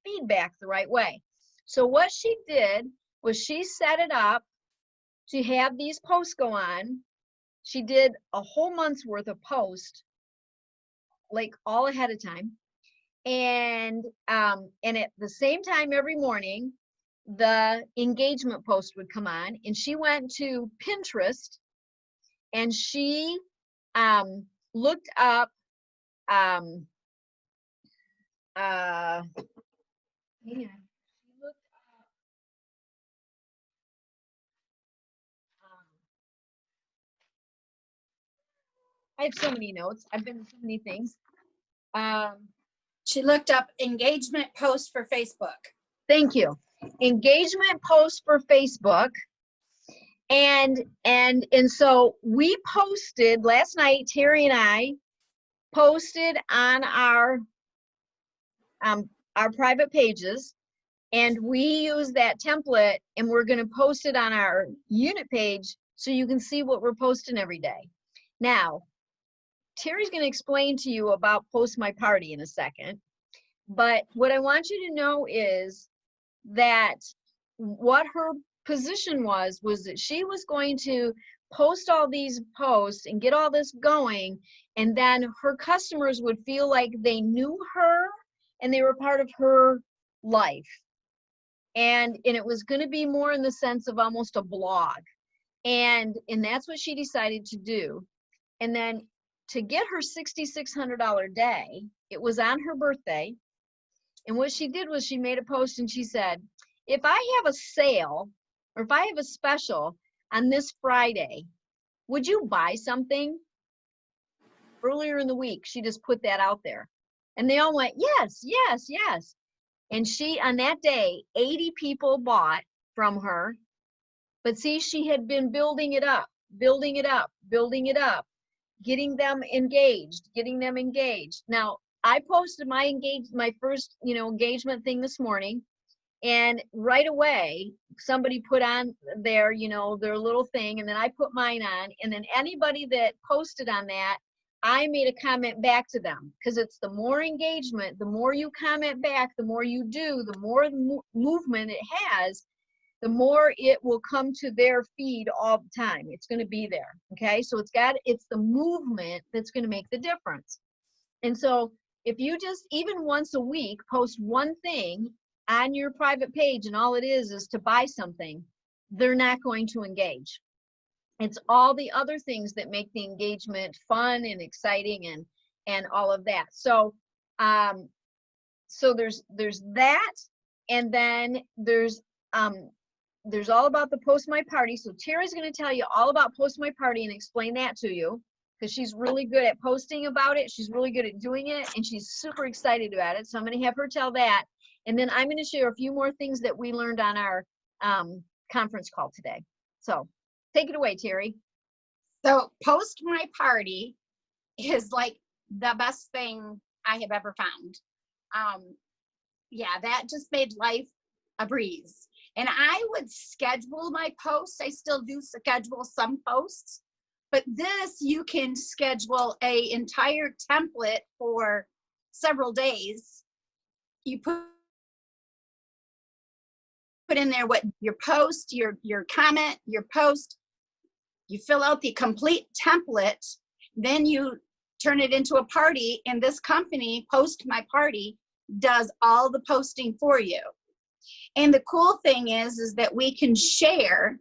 feedback the right way. So what she did was she set it up to have these posts go on. She did a whole month's worth of posts, like all ahead of time. And at the same time every morning, the engagement post would come on, and she went to Pinterest and she looked up hang on. She looked up I have so many notes. I've been to so many things. She looked up engagement post for Facebook. Thank you. Engagement post for Facebook. And so we posted last night, Terry and I posted on our private pages, and we use that template, and we're going to post it on our unit page so you can see what we're posting every day. Now, Terry's going to explain to you about Post My Party in a second, but what I want you to know is that what her position was that she was going to post all these posts and get all this going, and then her customers would feel like they knew her and they were part of her life. And it was going to be more in the sense of almost a blog. And that's what she decided to do. And then to get her $6,600 day, it was on her birthday. And what she did was she made a post and she said, if I have a sale or if I have a special on this Friday, would you buy something? Earlier in the week, she just put that out there. And they all went, yes, yes, yes. And she, on that day, 80 people bought from her. But see, she had been building it up, building it up, building it up, getting them engaged, getting them engaged. Now, I posted my first, engagement thing this morning, and right away somebody put on their, their little thing, and then I put mine on, and then anybody that posted on that, I made a comment back to them, because it's the more engagement, the more you comment back, the more you do, the more movement it has, the more it will come to their feed all the time. It's going to be there. Okay. So it's the movement that's going to make the difference. And so if you just, even once a week, post one thing on your private page, and all it is to buy something, they're not going to engage. It's all the other things that make the engagement fun and exciting and all of that. So, so there's that. And then there's all about the Post My Party. So Terry's going to tell you all about Post My Party and explain that to you, because she's really good at posting about it. She's really good at doing it, and she's super excited about it. So I'm going to have her tell that. And then I'm going to share a few more things that we learned on our conference call today. So take it away, Terry. So Post My Party is like the best thing I have ever found. Yeah, that just made life a breeze. And I would schedule my posts. I still do schedule some posts, but this you can schedule a entire template for several days. You put in there what your post, your comment, your post. You fill out the complete template, then you turn it into a party, and this company, Post My Party, does all the posting for you. And the cool thing is that we can share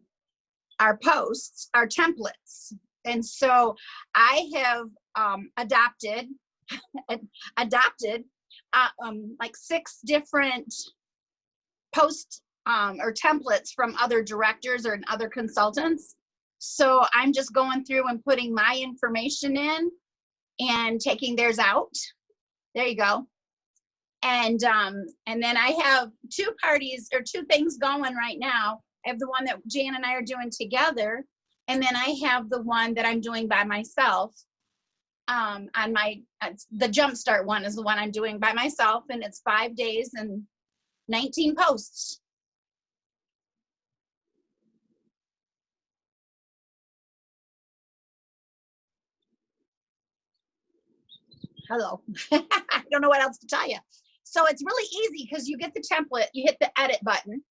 our posts, our templates. And so I have adopted like 6 different post or templates from other directors or other consultants. So I'm just going through and putting my information in and taking theirs out. There you go. And then I have 2 parties or 2 things going right now. I have the one that Jan and I are doing together, and then I have the one that I'm doing by myself. On my the Jumpstart one is the one I'm doing by myself, and it's 5 days and 19 posts. Hello. I don't know what else to tell you. So it's really easy because you get the template, you hit the edit button,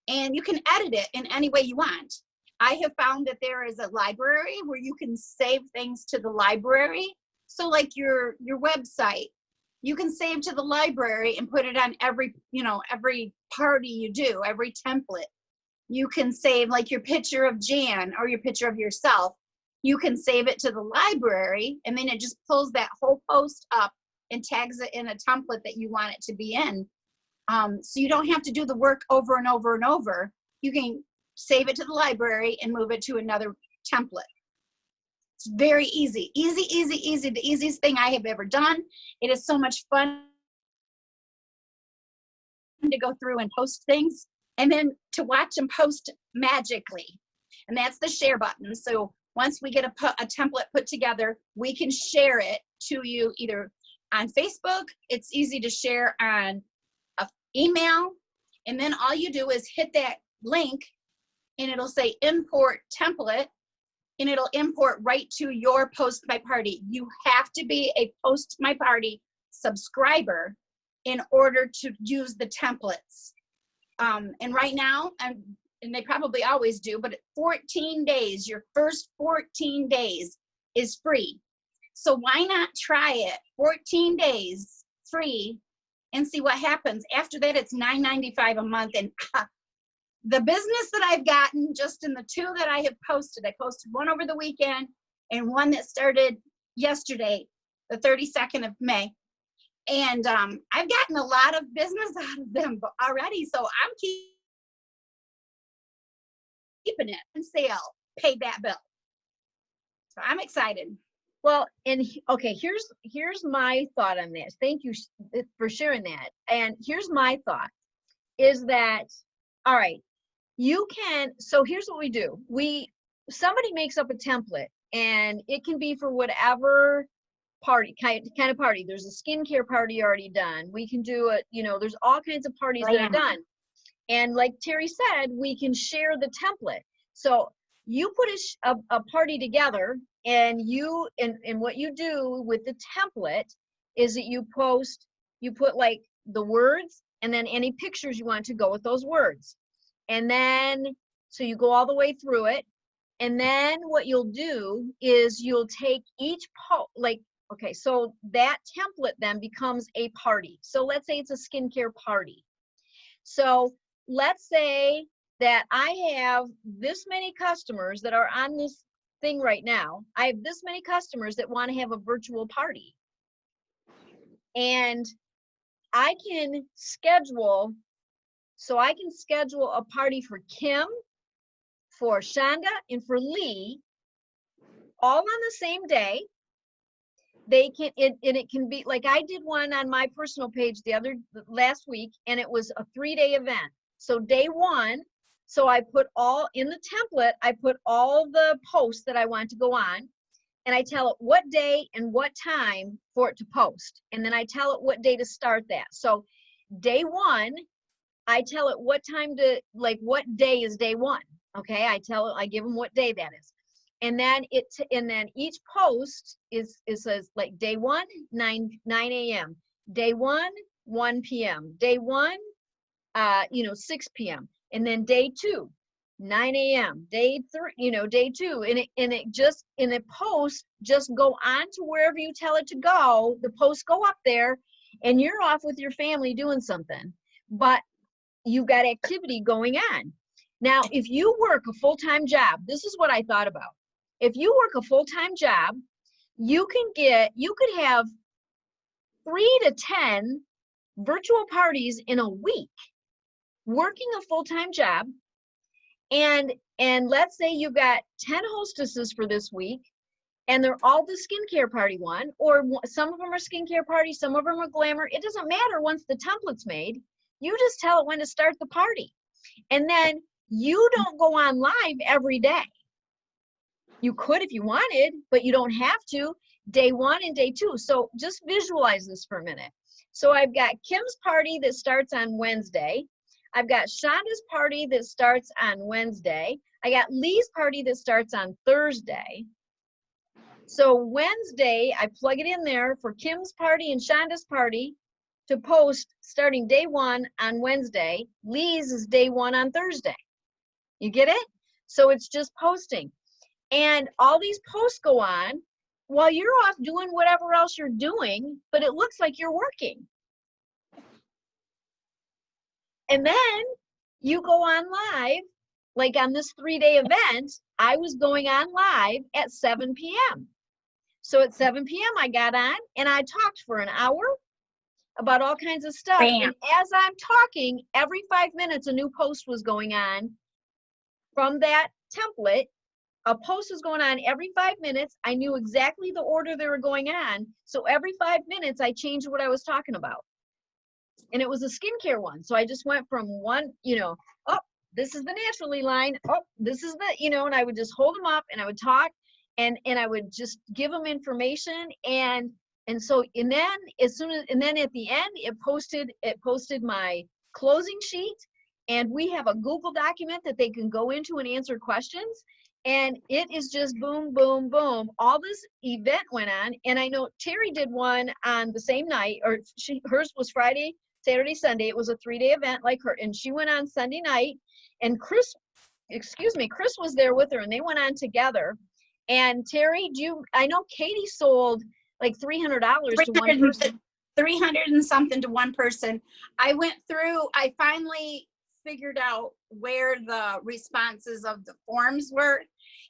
and you can edit it in any way you want. I have found that there is a library where you can save things to the library. So like your website, you can save to the library and put it on every party you do, every template. You can save like your picture of Jan or your picture of yourself. You can save it to the library, and then it just pulls that whole post up and tags it in a template that you want it to be in. So you don't have to do the work over and over and over. You can save it to the library and move it to another template. It's very easy, easy, easy, easy. The easiest thing I have ever done. It is so much fun to go through and post things, and then to watch them post magically. And that's the share button. So once we get a template put together, we can share it to you either on Facebook. It's easy to share on an email. And then all you do is hit that link, and it'll say import template, and it'll import right to your Post My Party. You have to be a Post My Party subscriber in order to use the templates. And right now, and they probably always do, but 14 days, your first 14 days is free. So why not try it 14 days free and see what happens. After that, it's $9.95 a month. And the business that I've gotten just in the 2 that I have posted, I posted one over the weekend and one that started yesterday, the 32nd of May. And I've gotten a lot of business out of them already. So I'm keeping it in sale, pay that bill. So I'm excited. Well, and okay, here's my thought on this. Thank you for sharing that. And here's my thought is that, all right, you can, so here's what we do. Somebody makes up a template, and it can be for whatever party, kind of party. There's a skincare party already done. We can do it, there's all kinds of parties that are done. And like Terry said, we can share the template. So you put a party together, and what you do with the template is that you put like the words and then any pictures you want to go with those words. And then, so you go all the way through it. And then what you'll do is you'll take each okay, so that template then becomes a party. So let's say it's a skincare party. So let's say that I have this many customers that are on this thing right now. I have this many customers that want to have a virtual party. And I can schedule a party for Kim, for Shonda, and for Lee, all on the same day. It can be like I did one on my personal page last week, and it was a 3-day event. So day 1, so I put in the template, I put all the posts that I want to go on, and I tell it what day and what time for it to post. And then I tell it what day to start that. So day 1, I tell it what time to, like, what day is day one. Okay, I give them what day that is. And then each post it says like day one, 9 a.m. Day one, 1 p.m. Day one, 6 p.m. And then day two, 9 a.m. Day three, day two. And it just, in a post, just go on to wherever you tell it to go. The posts go up there and you're off with your family doing something. But you've got activity going on. Now, if you work a full-time job, this is what I thought about. If you work a full-time job, you could have 3 to 10 virtual parties in a week working a full-time job. And let's say you've got 10 hostesses for this week, and they're all the skincare party one, or some of them are skincare parties, some of them are glamour. It doesn't matter once the template's made. You just tell it when to start the party. And then you don't go on live every day. You could if you wanted, but you don't have to. Day one and day two. So just visualize this for a minute. So I've got Kim's party that starts on Wednesday. I've got Shonda's party that starts on Wednesday. I got Lee's party that starts on Thursday. So Wednesday, I plug it in there for Kim's party and Shonda's party to post starting day one on Wednesday. Lee's is day one on Thursday. You get it? So it's just posting. And all these posts go on while you're off doing whatever else you're doing, but it looks like you're working. And then you go on live, like on this 3-day event, I was going on live at 7 p.m. So at 7 p.m. I got on and I talked for an hour about all kinds of stuff. Bam. And as I'm talking, every 5 minutes a new post was going on from that template. A post was going on every 5 minutes. I knew exactly the order they were going on. So every 5 minutes I changed what I was talking about. And it was a skincare one. So I just went from one, oh, this is the Naturally line. Oh, this is the, and I would just hold them up and I would talk and I would just give them information. And then at the end, it posted my closing sheet, and we have a Google document that they can go into and answer questions. And it is just boom, boom, boom. All this event went on. And I know Terry did one on the same night, or hers was Friday, Saturday, Sunday. It was a 3-day event like her. And she went on Sunday night, and Chris was there with her, and they went on together. And Terry, I know Katie sold like $300 to one person. 300 and something to one person. I finally figured out where the responses of the forms were,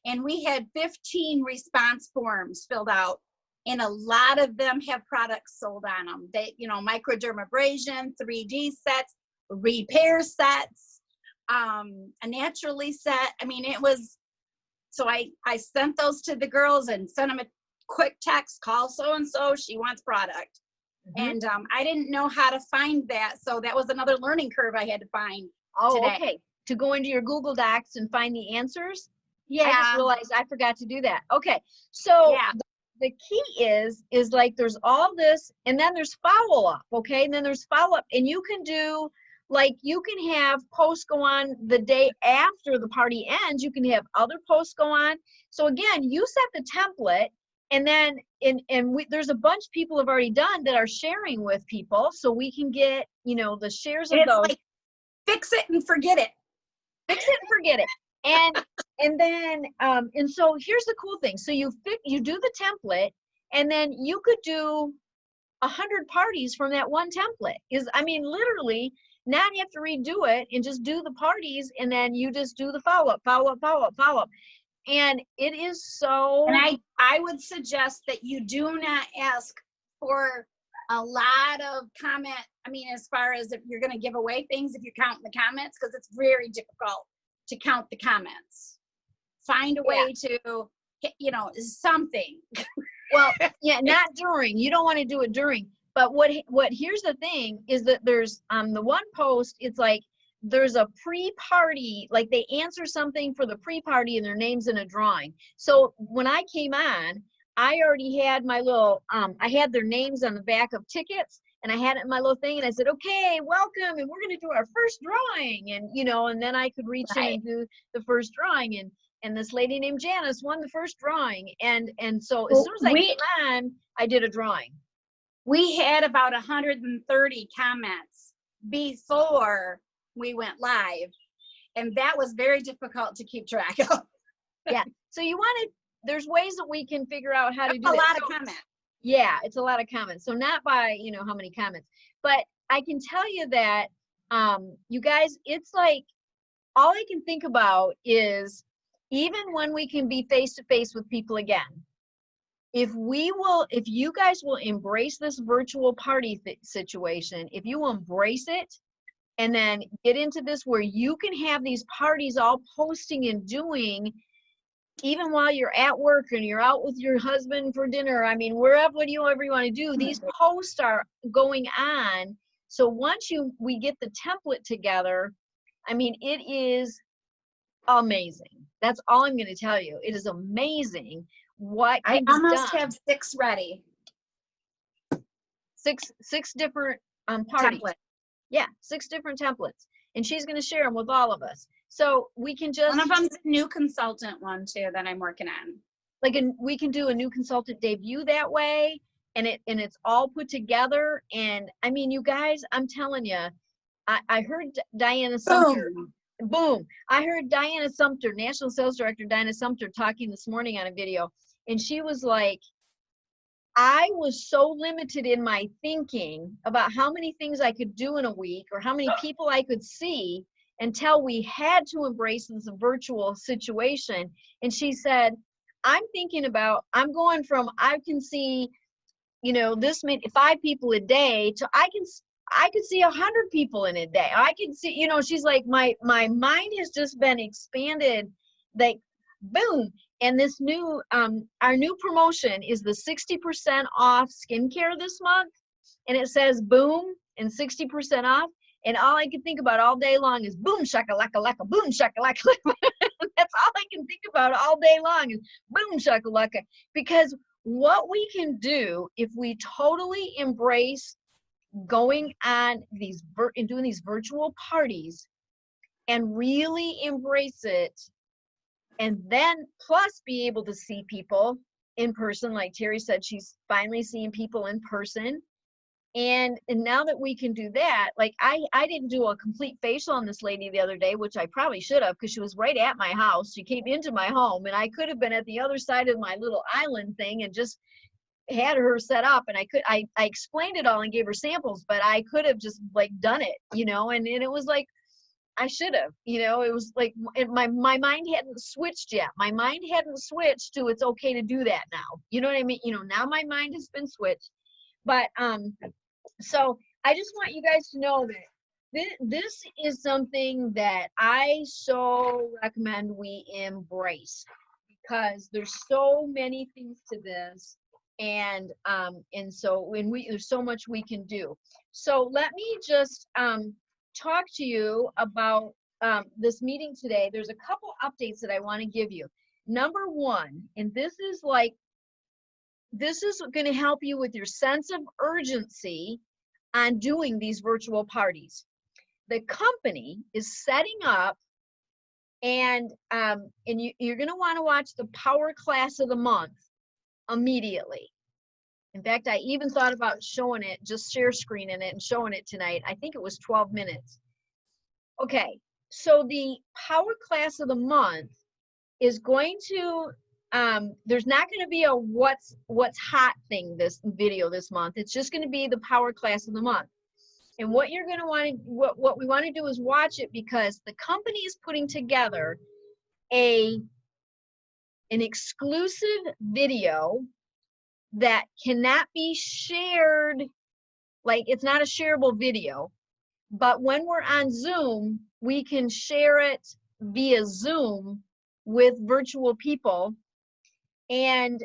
and we had 15 response forms filled out, and a lot of them have products sold on them. They, microdermabrasion, 3D sets, repair sets, a Naturally set. I mean, it was, so I sent those to the girls and sent them a quick text, call so-and-so, she wants product. And I didn't know how to find that. So that was another learning curve I had to find today. Okay. To go into your Google Docs and find the answers? Yeah. I just realized I forgot to do that. Okay. So the key is like there's all this, and then there's follow-up, okay? And then there's follow-up, and you can do, like, you can have posts go on the day after the party ends. You can have other posts go on. So again, you set the template, and then there's a bunch of people have already done that are sharing with people, so we can get, the shares of those. Like, fix it and forget it. Fix it and forget it. And then and so here's the cool thing. So you do the template, and then you could do 100 parties from that one template. Literally not have to redo it and just do the parties, and then you just do the follow-up. And it is so. And I would suggest that you do not ask for a lot of comment. As far as if you're going to give away things, if you count the comments, because it's very difficult to count the comments. Find a way to, something. Well, yeah, not during. You don't want to do it during. But what here's the thing is that there's the one post, it's like there's a pre-party, like they answer something for the pre-party and their name's in a drawing. So when I came on, I already had my little, I had their names on the back of tickets, and I had it in my little thing, and I said, okay, welcome, and we're gonna do our first drawing, and you know, and then I could reach in and do the first drawing, and this lady named Janice won the first drawing, and so as soon as I came on, I did a drawing. We had about 130 comments before we went live, and that was very difficult to keep track of. Yeah, so you want to, there's ways that we can figure out how to do a that. lot of So, comments. yeah, it's a lot of comments. So not by, you know, how many comments, but I can tell you that, you guys, it's like, all I can think about is, even when we can be face to face with people again, if you guys will embrace this virtual party situation, if you will embrace it, and then get into this where you can have these parties all posting and doing, even while you're at work and you're out with your husband for dinner, I mean, wherever you want to do, these posts are going on. So once we get the template together, I mean, it is amazing. That's all I'm going to tell you. It is amazing what I can be almost done. have 6 ready. Six different parties. Template. Yeah, 6 different templates, and she's going to share them with all of us. So we can just, One of them's a new consultant one too that I'm working on. like, we can do a new consultant debut that way, and it's all put together. And I mean, you guys, I'm telling you, I heard Diana Sumter. Boom. I heard Diana Sumter, National Sales Director Diana Sumter, talking this morning on a video, and she was like, I was so limited in my thinking about how many things I could do in a week or how many people I could see until we had to embrace this virtual situation. And she said, I'm thinking about, I'm going from, I can see, you know, this many 5 people a day to I could see 100 people in a day. I can see, you know, she's like, my mind has just been expanded, like, boom. And this new, our new promotion is the 60% off skincare this month. And it says boom and 60% off. And all I can think about all day long is boom shakalaka laka, boom shakalaka laka. That's all I can think about all day long is boom shakalaka. Because what we can do if we totally embrace going on these and doing these virtual parties and really embrace it, and then plus be able to see people in person, like Terry said, she's finally seeing people in person. And now that we can do that, like I didn't do a complete facial on this lady the other day, which I probably should have, because she was right at my house. She came into my home, and I could have been at the other side of my little island thing and just had her set up, and I explained it all and gave her samples, but I could have just like done it, you know, and it was like, I should have, you know, it was like my mind hadn't switched yet. My mind hadn't switched to it's okay to do that now. You know what I mean? You know, now my mind has been switched. But so I just want you guys to know that this is something that I so recommend we embrace, because there's so many things to this. And so when there's so much we can do. So let me just talk to you about this meeting today. There's a couple updates that I want to give you. Number one, and this is going to help you with your sense of urgency on doing these virtual parties. The company is setting up, and you're going to want to watch the Power Class of the Month immediately. In fact, I even thought about showing it, just share screening it and showing it tonight. I think it was 12 minutes. Okay, so the Power Class of the Month is going to, there's not going to be a what's hot thing this video this month. It's just going to be the Power Class of the Month. And what you're going to want to, what we want to do is watch it, because the company is putting together an exclusive video that cannot be shared. Like, it's not a shareable video, but when we're on Zoom, we can share it via Zoom with virtual people. And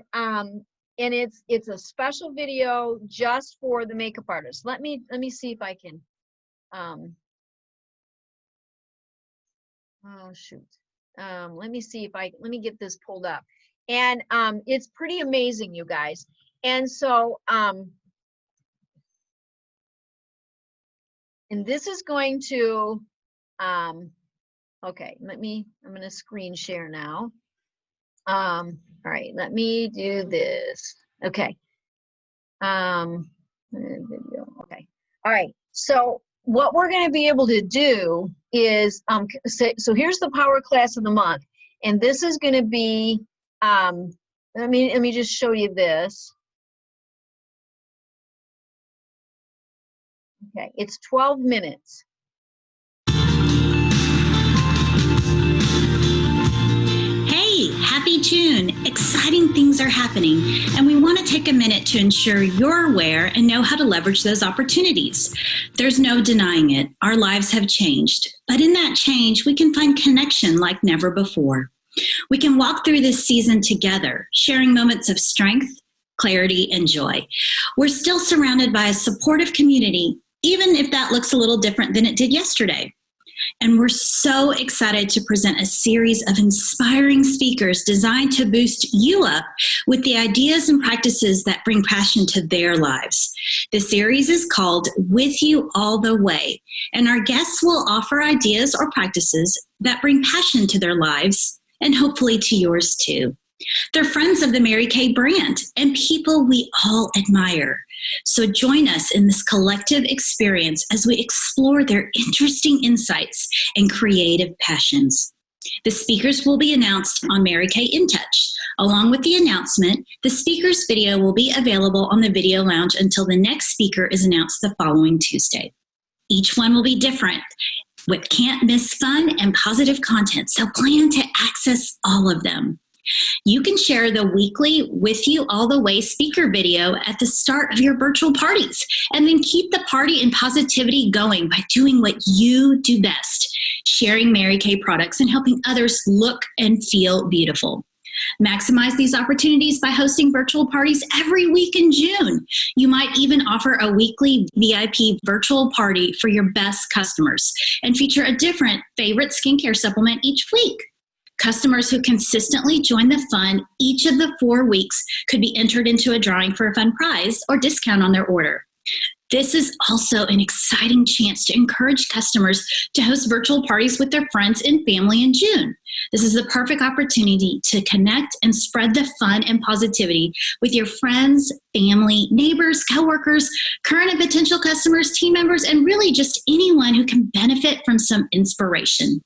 it's a special video just for the makeup artists. Let me see if I can, oh shoot. Let me see if let me get this pulled up. And it's pretty amazing, you guys. And so, and this is going to, okay, I'm going to screen share now. All right, let me do this. Okay. Video. Okay. All right. So what we're going to be able to do is, so here's the power class of the month, and this is going to be, let me just show you this. Okay, it's 12 minutes. Hey, happy June. Exciting things are happening, and we want to take a minute to ensure you're aware and know how to leverage those opportunities. There's no denying it. Our lives have changed, but in that change, we can find connection like never before. We can walk through this season together, sharing moments of strength, clarity, and joy. We're still surrounded by a supportive community, even if that looks a little different than it did yesterday. And we're so excited to present a series of inspiring speakers designed to boost you up with the ideas and practices that bring passion to their lives. The series is called With You All the Way, and our guests will offer ideas or practices that bring passion to their lives and hopefully to yours too. They're friends of the Mary Kay brand and people we all admire. So join us in this collective experience as we explore their interesting insights and creative passions. The speakers will be announced on Mary Kay In Touch. Along with the announcement, the speaker's video will be available on the video lounge until the next speaker is announced the following Tuesday. Each one will be different with can't miss fun and positive content, so plan to access all of them. You can share the weekly With You All the Way speaker video at the start of your virtual parties, and then keep the party and positivity going by doing what you do best, sharing Mary Kay products and helping others look and feel beautiful. Maximize these opportunities by hosting virtual parties every week in June. You might even offer a weekly VIP virtual party for your best customers and feature a different favorite skincare supplement each week. Customers who consistently join the fun each of the 4 weeks could be entered into a drawing for a fun prize or discount on their order. This is also an exciting chance to encourage customers to host virtual parties with their friends and family in June. This is the perfect opportunity to connect and spread the fun and positivity with your friends, family, neighbors, coworkers, current and potential customers, team members, and really just anyone who can benefit from some inspiration.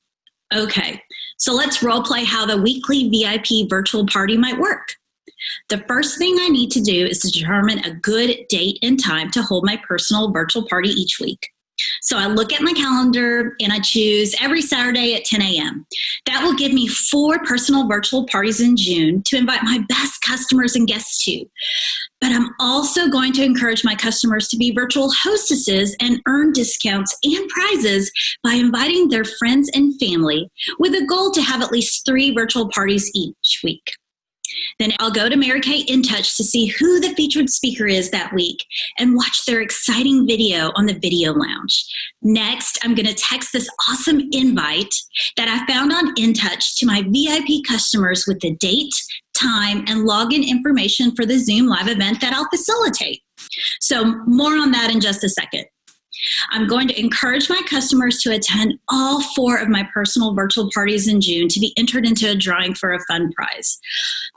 Okay, so let's role play how the weekly VIP virtual party might work. The first thing I need to do is to determine a good date and time to hold my personal virtual party each week. So I look at my calendar and I choose every Saturday at 10 a.m. That will give me 4 personal virtual parties in June to invite my best customers and guests to. But I'm also going to encourage my customers to be virtual hostesses and earn discounts and prizes by inviting their friends and family with a goal to have at least 3 virtual parties each week. Then I'll go to Mary Kay In Touch to see who the featured speaker is that week and watch their exciting video on the video lounge. Next, I'm going to text this awesome invite that I found on In Touch to my VIP customers with the date, time, and login information for the Zoom live event that I'll facilitate. So more on that in just a second. I'm going to encourage my customers to attend all 4 of my personal virtual parties in June to be entered into a drawing for a fun prize.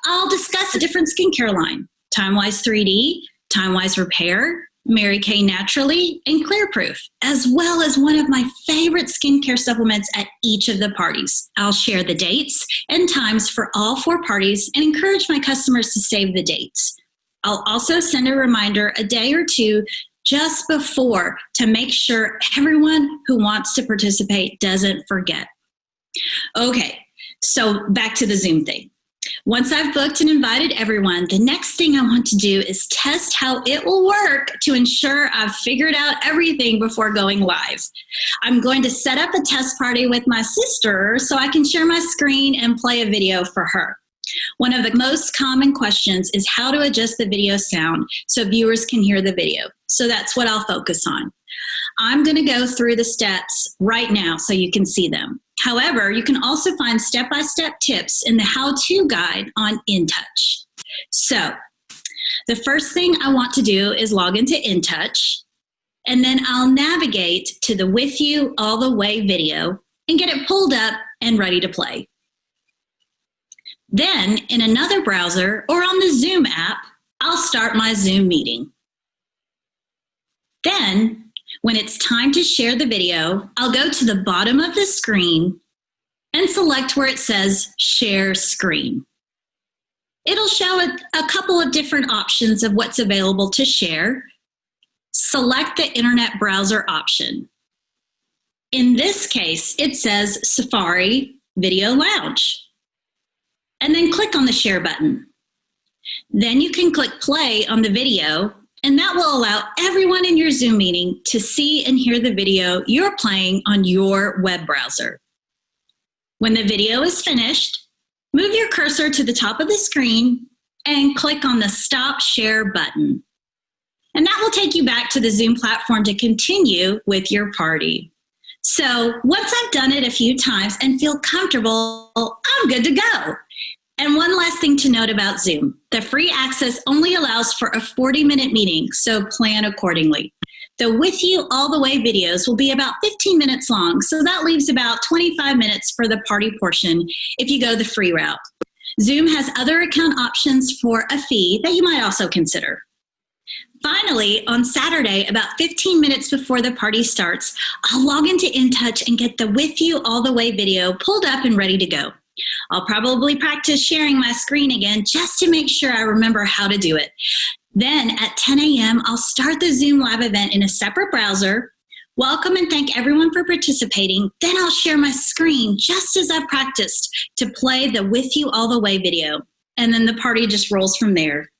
I'll discuss a different skincare line, TimeWise 3D, TimeWise Repair, Mary Kay Naturally, and Clearproof, as well as one of my favorite skincare supplements at each of the parties. I'll share the dates and times for all 4 parties and encourage my customers to save the dates. I'll also send a reminder a day or 2 just before to make sure everyone who wants to participate doesn't forget. Okay, so back to the Zoom thing. Once I've booked and invited everyone, the next thing I want to do is test how it will work to ensure I've figured out everything before going live. I'm going to set up a test party with my sister so I can share my screen and play a video for her. One of the most common questions is how to adjust the video sound so viewers can hear the video. So that's what I'll focus on. I'm going to go through the steps right now so you can see them. However, you can also find step-by-step tips in the how-to guide on InTouch. So the first thing I want to do is log into InTouch, and then I'll navigate to the With You All the Way video and get it pulled up and ready to play. Then in another browser or on the Zoom app, I'll start my Zoom meeting. Then, when it's time to share the video, I'll go to the bottom of the screen and select where it says Share Screen. It'll show a couple of different options of what's available to share. Select the internet browser option. In this case, it says Safari Video Lounge. And then click on the Share button. Then you can click play on the video, and that will allow everyone in your Zoom meeting to see and hear the video you're playing on your web browser. When the video is finished, move your cursor to the top of the screen and click on the Stop Share button. And that will take you back to the Zoom platform to continue with your party. So once I've done it a few times and feel comfortable, I'm good to go. And one last thing to note about Zoom. The free access only allows for a 40-minute meeting, so plan accordingly. The With You All the Way videos will be about 15 minutes long, so that leaves about 25 minutes for the party portion if you go the free route. Zoom has other account options for a fee that you might also consider. Finally, on Saturday, about 15 minutes before the party starts, I'll log into InTouch and get the With You All the Way video pulled up and ready to go. I'll probably practice sharing my screen again just to make sure I remember how to do it. Then at 10 a.m., I'll start the Zoom live event in a separate browser, welcome and thank everyone for participating. Then I'll share my screen just as I practiced to play the With You All the Way video. And then the party just rolls from there.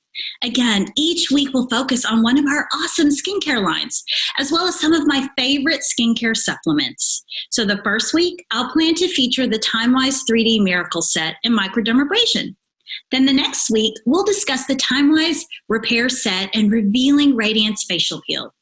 Again, each week we'll focus on one of our awesome skincare lines, as well as some of my favorite skincare supplements. So the first week, I'll plan to feature the TimeWise 3D Miracle Set and Microdermabrasion. Then the next week, we'll discuss the TimeWise Repair Set and Revealing Radiance Facial Peel.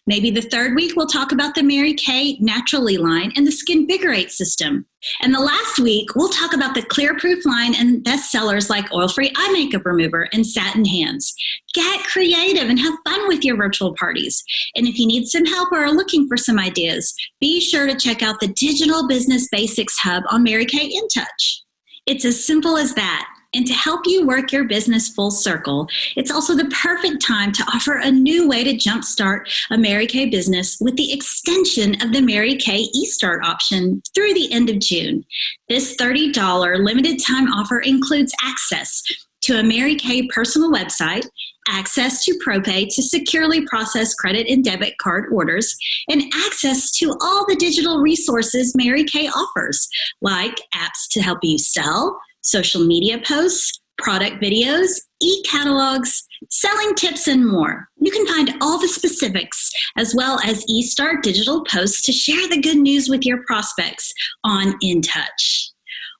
Maybe the third week, we'll talk about the Mary Kay Naturally line and the Skinvigorate system. And the last week, we'll talk about the Clearproof line and bestsellers like Oil-Free Eye Makeup Remover and Satin Hands. Get creative and have fun with your virtual parties. And if you need some help or are looking for some ideas, be sure to check out the Digital Business Basics Hub on Mary Kay InTouch. It's as simple as that. And to help you work your business full circle, it's also the perfect time to offer a new way to jumpstart a Mary Kay business with the extension of the Mary Kay eStart option through the end of June. This $30 limited time offer includes access to a Mary Kay personal website, access to ProPay to securely process credit and debit card orders, and access to all the digital resources Mary Kay offers, like apps to help you sell, social media posts, product videos, e-catalogs, selling tips, and more. You can find all the specifics as well as eStart digital posts to share the good news with your prospects on InTouch.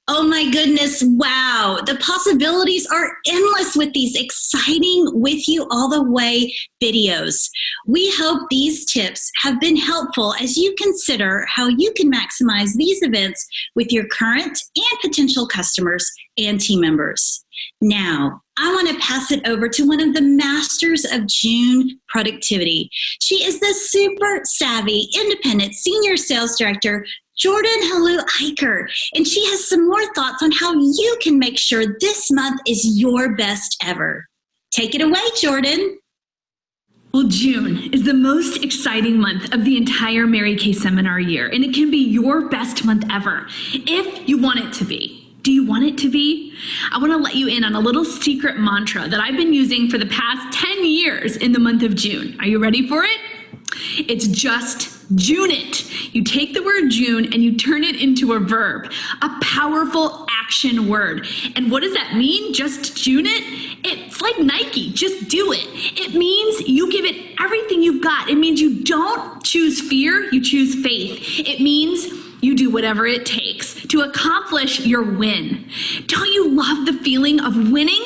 Oh my goodness, wow. The possibilities are endless with these exciting With You All the Way videos. We hope these tips have been helpful as you consider how you can maximize these events with your current and potential customers and team members. Now, I want to pass it over to one of the masters of June productivity. She is the super savvy, independent senior sales director, Jordan Halou-Eicher, and she has some more thoughts on how you can make sure this month is your best ever. Take it away, Jordan. Well, June is the most exciting month of the entire Mary Kay seminar year, and it can be your best month ever if you want it to be. Do you want it to be? I want to let you in on a little secret mantra that I've been using for the past 10 years in the month of June. Are you ready for it? It's just June it. You take the word June and you turn it into a verb, a powerful action word. And what does that mean? Just June it? It's like Nike, just do it. It means you give it everything you've got. It means you don't choose fear, you choose faith. It means you do whatever it takes to accomplish your win. Don't you love the feeling of winning?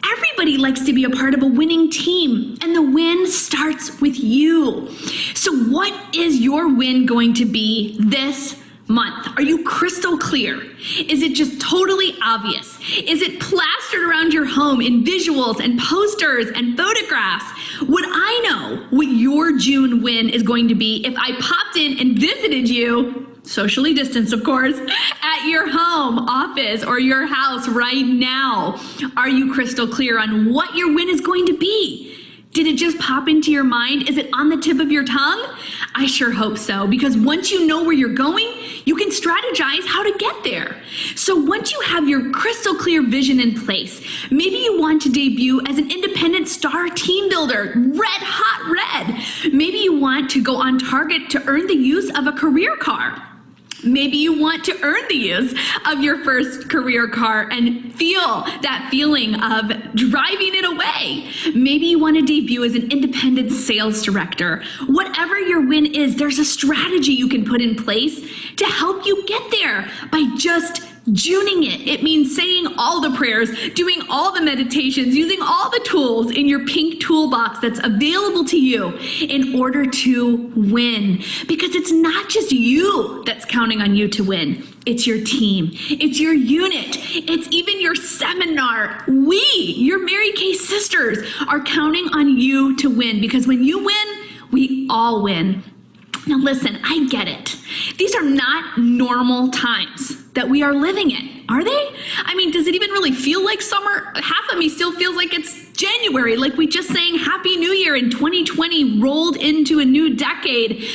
Everybody likes to be a part of a winning team, and the win starts with you. So what is your win going to be this month? Are you crystal clear? Is it just totally obvious? Is it plastered around your home in visuals and posters and photographs? Would I know what your June win is going to be if I popped in and visited you, socially distanced of course, at your home, office, or your house right now? Are you crystal clear on what your win is going to be? Did it just pop into your mind? Is it on the tip of your tongue? I sure hope so, because once you know where you're going, you can strategize how to get there. So once you have your crystal clear vision in place, maybe you want to debut as an independent star team builder, red hot red. Maybe you want to go on target to earn the use of a career car. Maybe you want to earn the use of your first career car and feel that feeling of driving it away. Maybe you want to debut as an independent sales director. Whatever your win is, there's a strategy you can put in place to help you get there by just Juning it. It means saying all the prayers, doing all the meditations, using all the tools in your pink toolbox that's available to you in order to win. Because it's not just you that's counting on you to win. It's your team. It's your unit. It's even your seminar. We, your Mary Kay sisters, are counting on you to win. Because when you win, we all win. Now listen, I get it. These are not normal times that we are living in, are they? I mean, does it even really feel like summer? Half of me still feels like it's January, like we just sang Happy New Year and 2020 rolled into a new decade.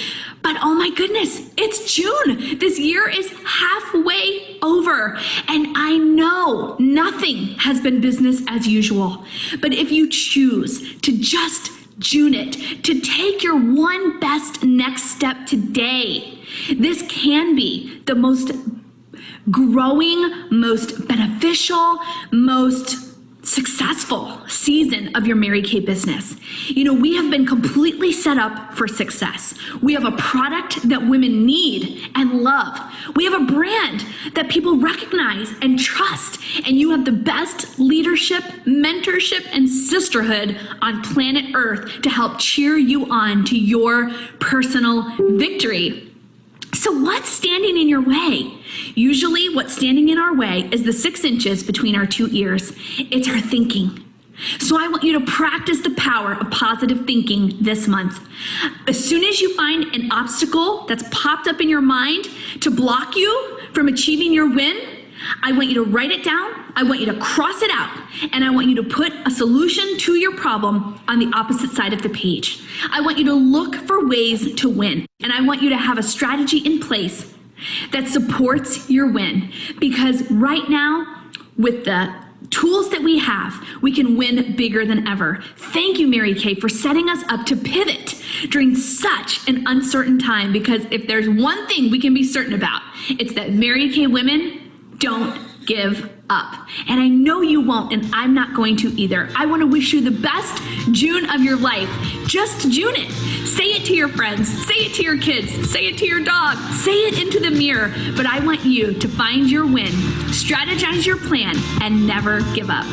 But oh my goodness, it's June. This year is halfway over. And I know nothing has been business as usual. But if you choose to just June it, to take your one best next step today, this can be the most growing, most beneficial, most successful season of your Mary Kay business. You know, we have been completely set up for success. We have a product that women need and love. We have a brand that people recognize and trust. And you have the best leadership, mentorship, and sisterhood on planet Earth to help cheer you on to your personal victory. So what's standing in your way? Usually what's standing in our way is the 6 inches between our 2 ears. It's our thinking. So I want you to practice the power of positive thinking this month. As soon as you find an obstacle that's popped up in your mind to block you from achieving your win, I want you to write it down, I want you to cross it out, and I want you to put a solution to your problem on the opposite side of the page. I want you to look for ways to win, and I want you to have a strategy in place that supports your win. Because right now, with the tools that we have, we can win bigger than ever. Thank you, Mary Kay, for setting us up to pivot during such an uncertain time, because if there's one thing we can be certain about, it's that Mary Kay women don't give up. And I know you won't, and I'm not going to either. I want to wish you the best June of your life. Just June it. Say it to your friends. Say it to your kids. Say it to your dog. Say it into the mirror. But I want you to find your win, strategize your plan, and never give up.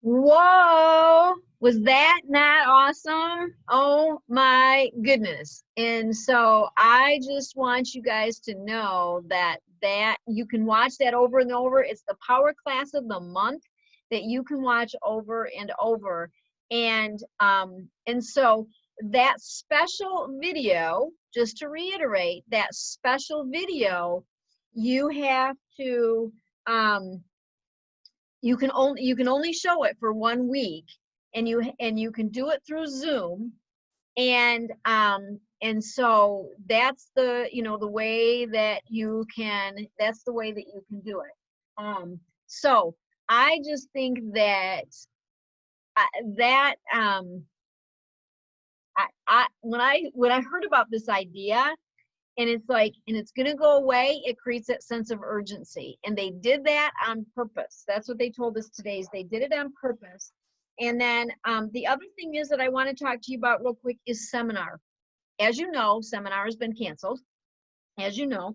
Whoa, was that not awesome? Oh my goodness. And so I just want you guys to know that you can watch that over and over. It's the power class of the month that you can watch over and over. And so that special video, just to reiterate, that special video, you have to you can only show it for 1 week, and you can do it through Zoom, and so that's the the way that you can do it. So I just think that when I heard about this idea, and it's going to go away, it creates that sense of urgency. And they did that on purpose. That's what they told us today, is they did it on purpose. And then the other thing is that I want to talk to you about real quick is seminar. As you know, seminar has been canceled. As you know,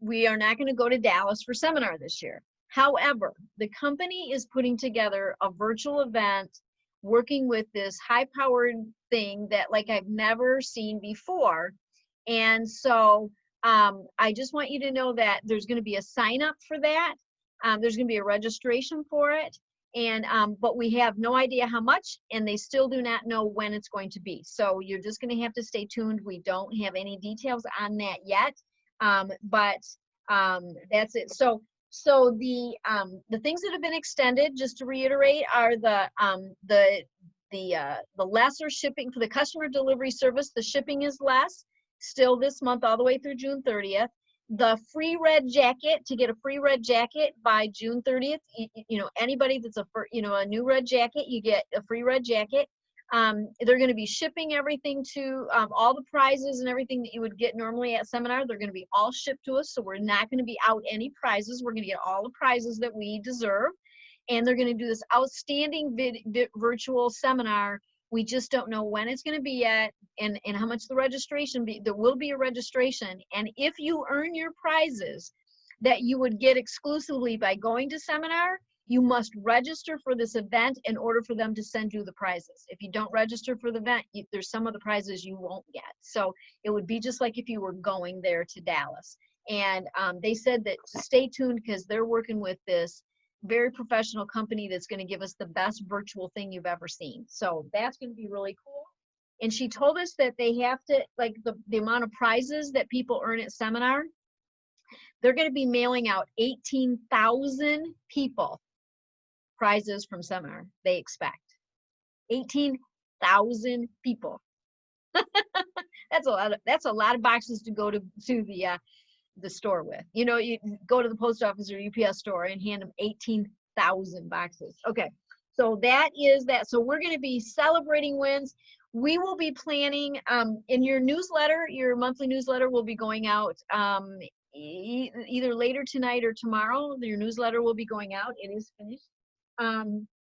we are not going to go to Dallas for seminar this year. However, the company is putting together a virtual event working with this high-powered thing that like I've never seen before. And so I just want you to know that there's going to be a sign up for that. There's going to be a registration for it. And but we have no idea how much, and they still do not know when it's going to be. So you're just going to have to stay tuned. We don't have any details on that yet, but that's it. So the things that have been extended, just to reiterate, are the lesser shipping for the customer delivery service. The shipping is less still this month all the way through June 30th. The free red jacket, to get a free red jacket by June 30th, you know, anybody that's a new red jacket, you get a free red jacket. They're going to be shipping everything to all the prizes and everything that you would get normally at seminar. They're going to be all shipped to us, so we're not going to be out any prizes. We're going to get all the prizes that we deserve, and they're going to do this outstanding virtual seminar. We just don't know when it's going to be yet, and how much the registration be. There will be a registration, and if you earn your prizes that you would get exclusively by going to seminar, you must register for this event in order for them to send you the prizes. If you don't register for the event, there's some of the prizes you won't get. So it would be just like if you were going there to Dallas. And they said that to stay tuned because they're working with this very professional company that's going to give us the best virtual thing you've ever seen. So that's going to be really cool. And she told us that they have to, like the amount of prizes that people earn at seminar, they're going to be mailing out 18,000 people prizes from seminar. They expect 18,000 people. That's a lot of boxes to go to the store with. You know, you go to the post office or UPS store and hand them 18,000 boxes. Okay, so that is that. So we're going to be celebrating wins. We will be planning in your newsletter, your monthly newsletter will be going out either later tonight or tomorrow. Your newsletter will be going out. It is finished.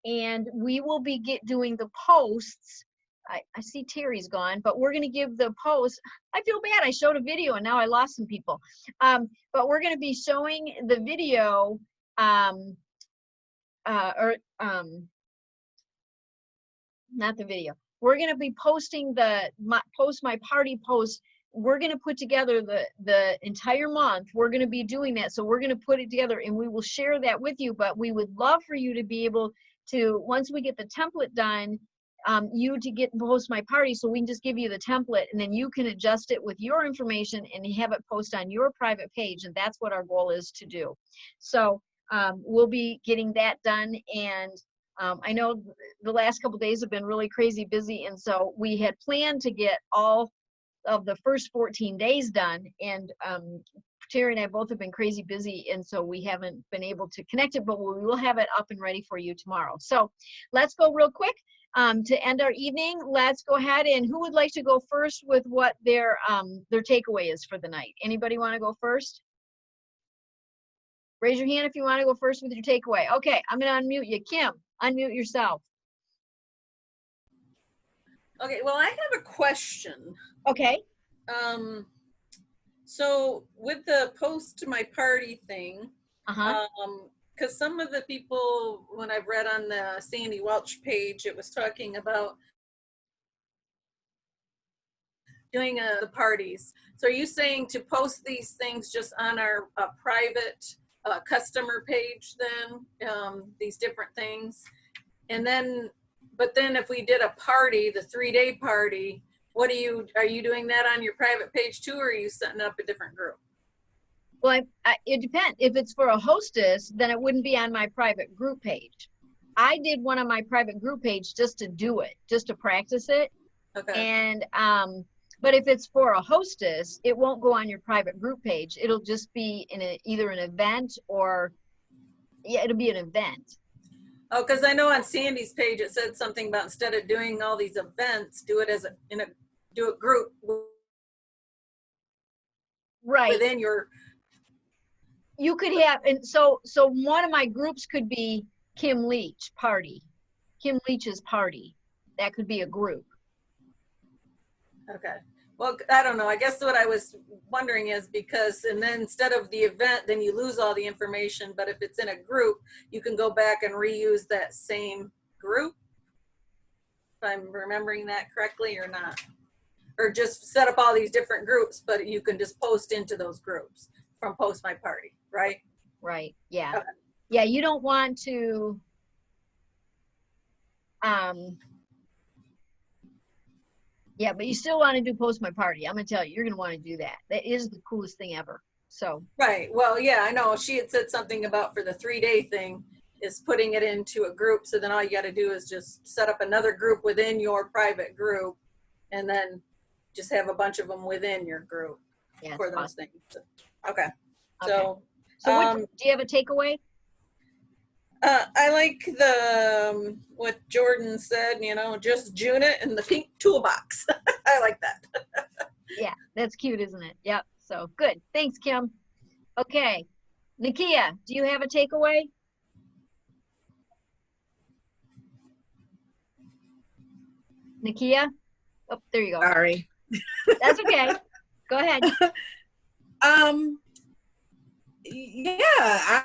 And we will be doing the posts. I see Terry's gone, but we're going to give the post. I feel bad. I showed a video and now I lost some people. But we're going to be showing the video not the video. We're going to be posting post my party post. We're going to put together the entire month. We're going to be doing that. So we're going to put it together and we will share that with you. But we would love for you to be able to, once we get the template done, you to get post my party, so we can just give you the template and then you can adjust it with your information and have it post on your private page. And that's what our goal is to do. So we'll be getting that done. And I know the last couple of days have been really crazy busy. And so we had planned to get all of the first 14 days done. And Terry and I both have been crazy busy, and so we haven't been able to connect it, but we will have it up and ready for you tomorrow. So let's go real quick. To end our evening, let's go ahead, and who would like to go first with what their takeaway is for the night? Anybody want to go first? Raise your hand if you want to go first with your takeaway. Okay, I'm going to unmute you. Kim, unmute yourself. Okay, well, I have a question. Okay. So with the post to my party thing, because some of the people, when I've read on the Sandy Welch page, it was talking about doing the parties. So are you saying to post these things just on our private customer page then, these different things? And then, but then if we did a party, the 3-day party, are you doing that on your private page too, or are you setting up a different group? Well, it depends. If it's for a hostess, then it wouldn't be on my private group page. I did one on my private group page just to do it, just to practice it. Okay. And but if it's for a hostess, it won't go on your private group page. It'll just be in either an event or, yeah, it'll be an event. Oh, because I know on Sandy's page it said something about instead of doing all these events, do it do a group. Right. Within your. You could have, and so one of my groups could be Kim Leach party, Kim Leach's party. That could be a group. Okay. Well, I don't know. I guess what I was wondering is because, and then instead of the event, then you lose all the information. But if it's in a group, you can go back and reuse that same group. I'm remembering that correctly or not. Or just set up all these different groups, but you can just post into those groups from Post My Party, right? Right, yeah. Okay. Yeah, you don't want to, yeah, but you still want to do Post My Party. I'm gonna tell you, you're gonna want to do that. That is the coolest thing ever. So. Right, well, yeah, I know. She had said something about for the 3-day thing is putting it into a group. So then all you gotta do is just set up another group within your private group and then just have a bunch of them within your group for those things. Okay. So, do you have a takeaway? I like the what Jordan said, you know, just June it in the pink toolbox. I like that. Yeah, that's cute, isn't it? Yep. So good. Thanks, Kim. Okay. Nakia, do you have a takeaway? Nakia? Oh, there you go. Sorry. That's okay. Go ahead. Yeah,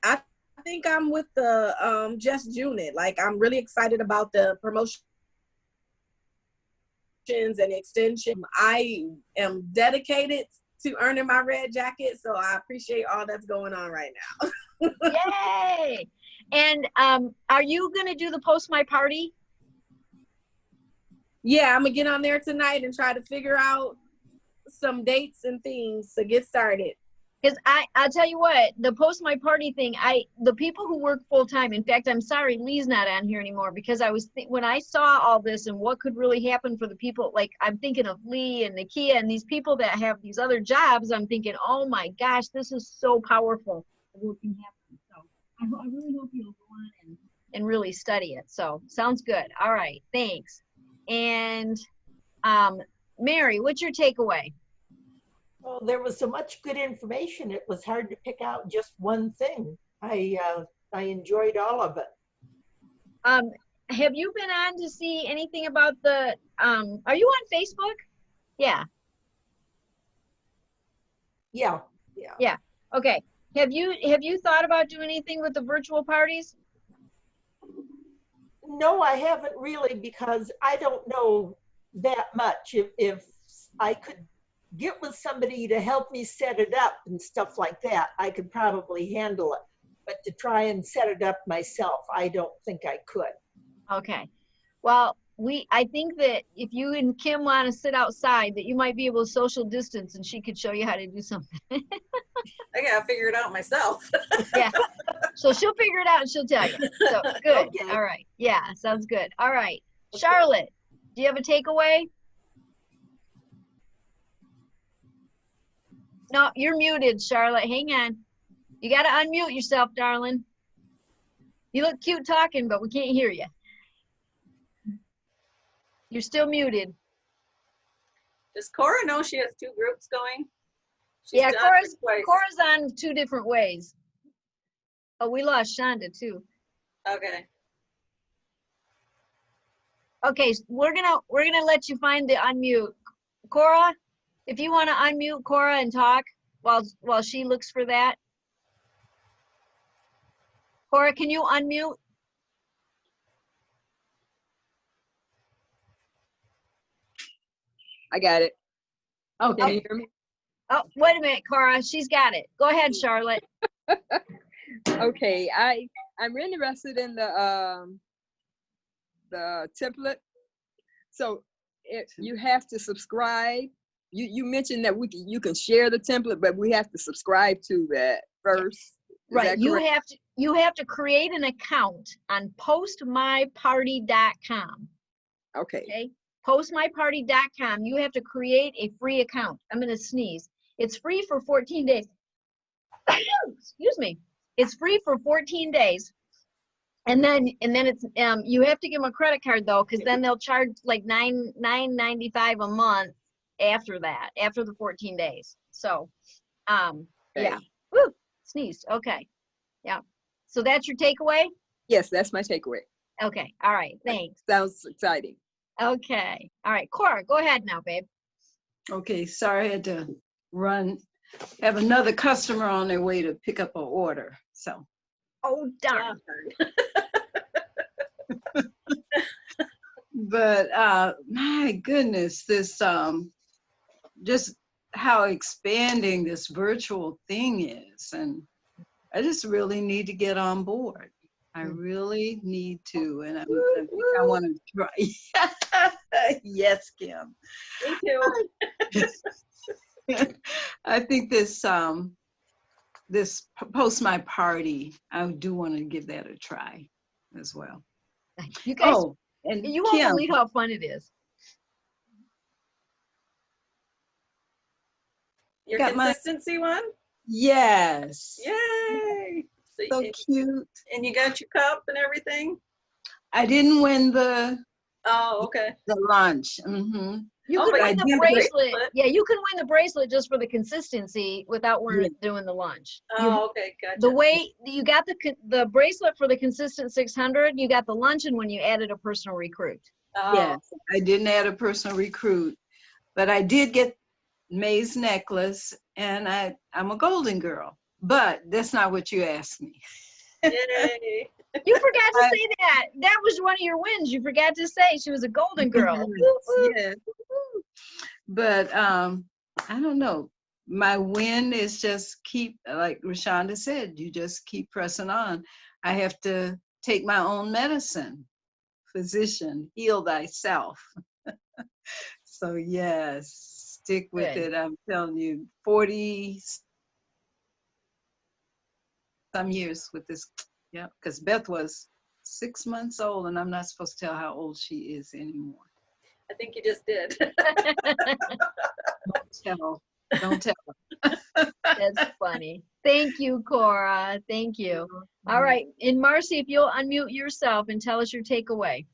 I think I'm with the Just June It. Like, I'm really excited about the promotions and extension. I am dedicated to earning my red jacket, so I appreciate all that's going on right now. Yay! And are you gonna do the Post My Party? Yeah, I'm gonna get on there tonight and try to figure out some dates and things to get started. Because I'll tell you what, the Post My Party thing, the people who work full time, in fact, I'm sorry Lee's not on here anymore, because I was when I saw all this and what could really happen for the people, like I'm thinking of Lee and Nakia and these people that have these other jobs, I'm thinking, oh my gosh, this is so powerful. What can happen. So I really hope you'll go on and really study it. So sounds good. All right, thanks. And Mary, what's your takeaway? Well, there was so much good information. It was hard to pick out just one thing. I enjoyed all of it. Have you been on to see anything about the? Are you on Facebook? Yeah. Yeah. Yeah. Okay. Have you thought about doing anything with the virtual parties? No, I haven't really, because I don't know that much. If I could get with somebody to help me set it up and stuff like that, I could probably handle it. But to try and set it up myself, I don't think I could. Okay. Well, I think that if you and Kim want to sit outside, that you might be able to social distance and she could show you how to do something. I gotta figure it out myself. Yeah. So she'll figure it out and she'll tell you. So good. Okay. All right. Yeah, sounds good. All right. Okay. Charlotte, do you have a takeaway? No, you're muted, Charlotte. Hang on. You got to unmute yourself, darling. You look cute talking, but we can't hear you. You're still muted. Does Cora know she has 2 groups going? Yeah, Cora's on 2 different ways. Oh, we lost Shonda too. Okay. Okay, we're gonna let you find the unmute. Cora, if you want to unmute Cora and talk while she looks for that. Cora, can you unmute? I got it. Oh, can you hear me? Oh, wait a minute, Cora. She's got it. Go ahead, Charlotte. Okay, I'm really interested in the template. So you have to subscribe. You mentioned that you can share the template, but we have to subscribe to that first. Right. You have to create an account on postmyparty.com. Okay. Postmyparty.com. You have to create a free account. I'm going to sneeze. It's free for 14 days. Excuse me. It's free for 14 days. And then it's you have to give them a credit card though, because then they'll charge like $9.95 a month after that, after the 14 days. So yeah. Woo, sneezed. Okay. Yeah. So that's your takeaway? Yes, that's my takeaway. Okay. All right. Thanks. Sounds exciting. Okay. All right. Cora, go ahead now, babe. Okay. Sorry, I had to run. Have another customer on their way to pick up an order. So. Oh, darn. But my goodness, this just how expanding this virtual thing is. And I just really need to get on board. I really need to. And I think I want to try. Yes, Kim. Me too. I think this Post My Party, I do want to give that a try as well. You guys, and you won't Kim, believe how fun it is. Your got my- consistency one? yes. Yay! So you- cute. And you got your cup and everything? I didn't win the Oh, okay. lunch. Mm-hmm. You Oh, could but win I the did bracelet. bracelet. Yeah, you can win the bracelet just for the consistency without doing the lunch. Oh, okay, gotcha. The way you got the bracelet for the consistent 600, you got the luncheon when you added a personal recruit. Oh, Yes, I didn't add a personal recruit, but I did get May's necklace, and I'm a golden girl. But that's not what you asked me. yay. You forgot to say that. That was one of your wins. You forgot to say she was a golden girl. Yes. But I don't know. My win is just keep, like Rashonda said, you just keep pressing on. I have to take my own medicine. Physician, heal thyself. So yes, stick with Good. it. I'm telling you, 40 some years with this. Yeah, because Beth was 6 months old, and I'm not supposed to tell how old she is anymore. I think you just did. Don't tell. That's funny. Thank you, Cora. Thank you. All right. And Marcy, if you'll unmute yourself and tell us your takeaway.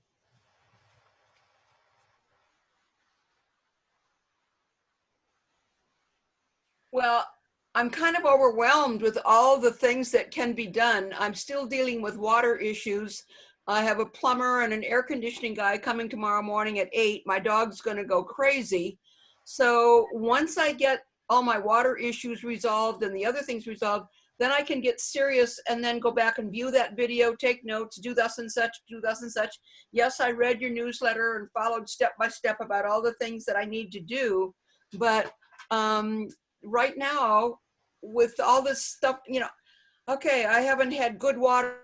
Well, I'm kind of overwhelmed with all the things that can be done. I'm still dealing with water issues. I have a plumber and an air conditioning guy coming tomorrow morning at 8. My dog's going to go crazy. So once I get all my water issues resolved and the other things resolved, then I can get serious and then go back and view that video, take notes, do thus and such, do thus and such. Yes, I read your newsletter and followed step by step about all the things that I need to do. But right now, with all this stuff, you know, okay, I haven't had good water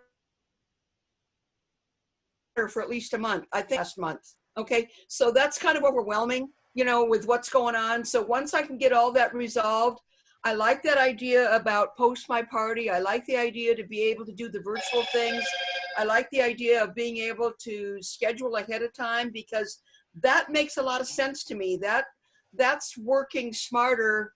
for at least a month, I think last month. Okay, so that's kind of overwhelming, you know, with what's going on. So once I can get all that resolved, I like that idea about Post My Party. I like the idea to be able to do the virtual things. I like the idea of being able to schedule ahead of time, because that makes a lot of sense to me. That's working smarter,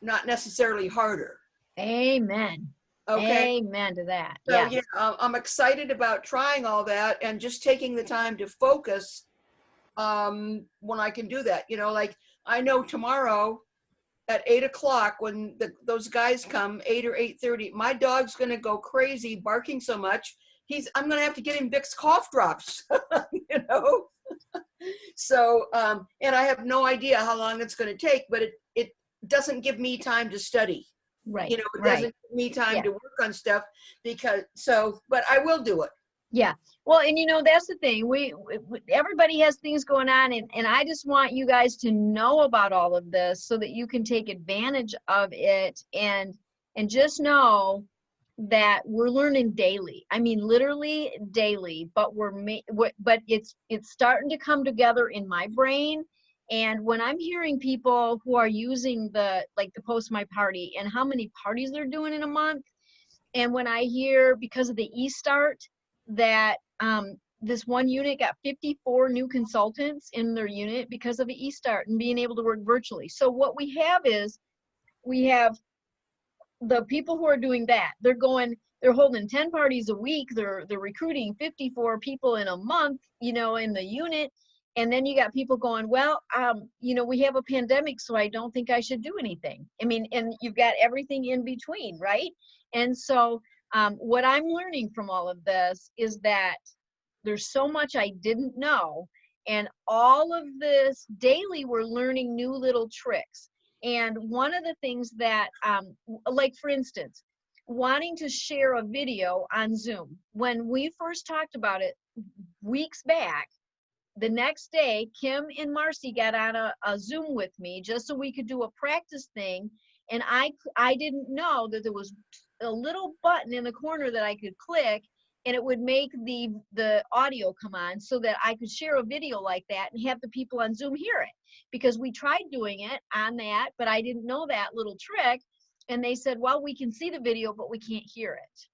not necessarily harder. Amen. Okay. Amen to that. So Yeah. yeah, I'm excited about trying all that and just taking the time to focus when I can do that. You know, like I know tomorrow at 8 o'clock when those guys come, 8 or 8:30, my dog's gonna go crazy barking so much. I'm gonna have to get him Vicks cough drops, you know? So, and I have no idea how long it's gonna take, but it doesn't give me time to study. Right. You know, it right. doesn't give me time Yeah. to work on stuff but I will do it. Yeah. Well, and you know, that's the thing. Everybody has things going on, and I just want you guys to know about all of this so that you can take advantage of it and just know that we're learning daily. I mean, literally daily, but but it's starting to come together in my brain. And when I'm hearing people who are using the Post My Party and how many parties they're doing in a month, and when I hear because of the eStart that this one unit got 54 new consultants in their unit because of the eStart and being able to work virtually. So what we have is we have the people who are doing that. They're holding 10 parties a week. They're recruiting 54 people in a month, you know, in the unit. And then you got people going, well, you know, we have a pandemic, so I don't think I should do anything. I mean, and you've got everything in between, right? And so what I'm learning from all of this is that there's so much I didn't know. And all of this daily, we're learning new little tricks. And one of the things that, like for instance, wanting to share a video on Zoom. When we first talked about it weeks back, the next day, Kim and Marcy got on a Zoom with me just so we could do a practice thing. And I didn't know that there was a little button in the corner that I could click and it would make the audio come on so that I could share a video like that and have the people on Zoom hear it. Because we tried doing it on that, but I didn't know that little trick. And they said, well, we can see the video, but we can't hear it.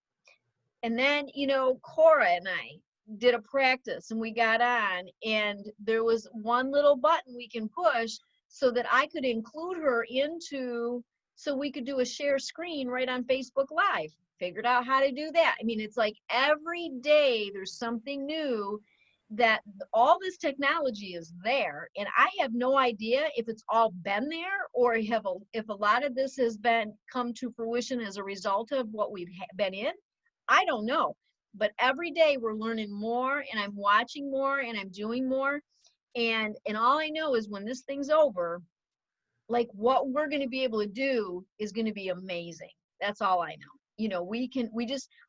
And then, you know, Cora and I did a practice and we got on and there was one little button we can push so that I could include her into, so we could do a share screen right on Facebook Live. Figured out how to do that. I mean, it's like every day there's something new that all this technology is there. And I have no idea if it's all been there or if a lot of this has come to fruition as a result of what we've been in. I don't know. But every day we're learning more and I'm watching more and I'm doing more. And all I know is when this thing's over, like what we're going to be able to do is going to be amazing. That's all I know. You know,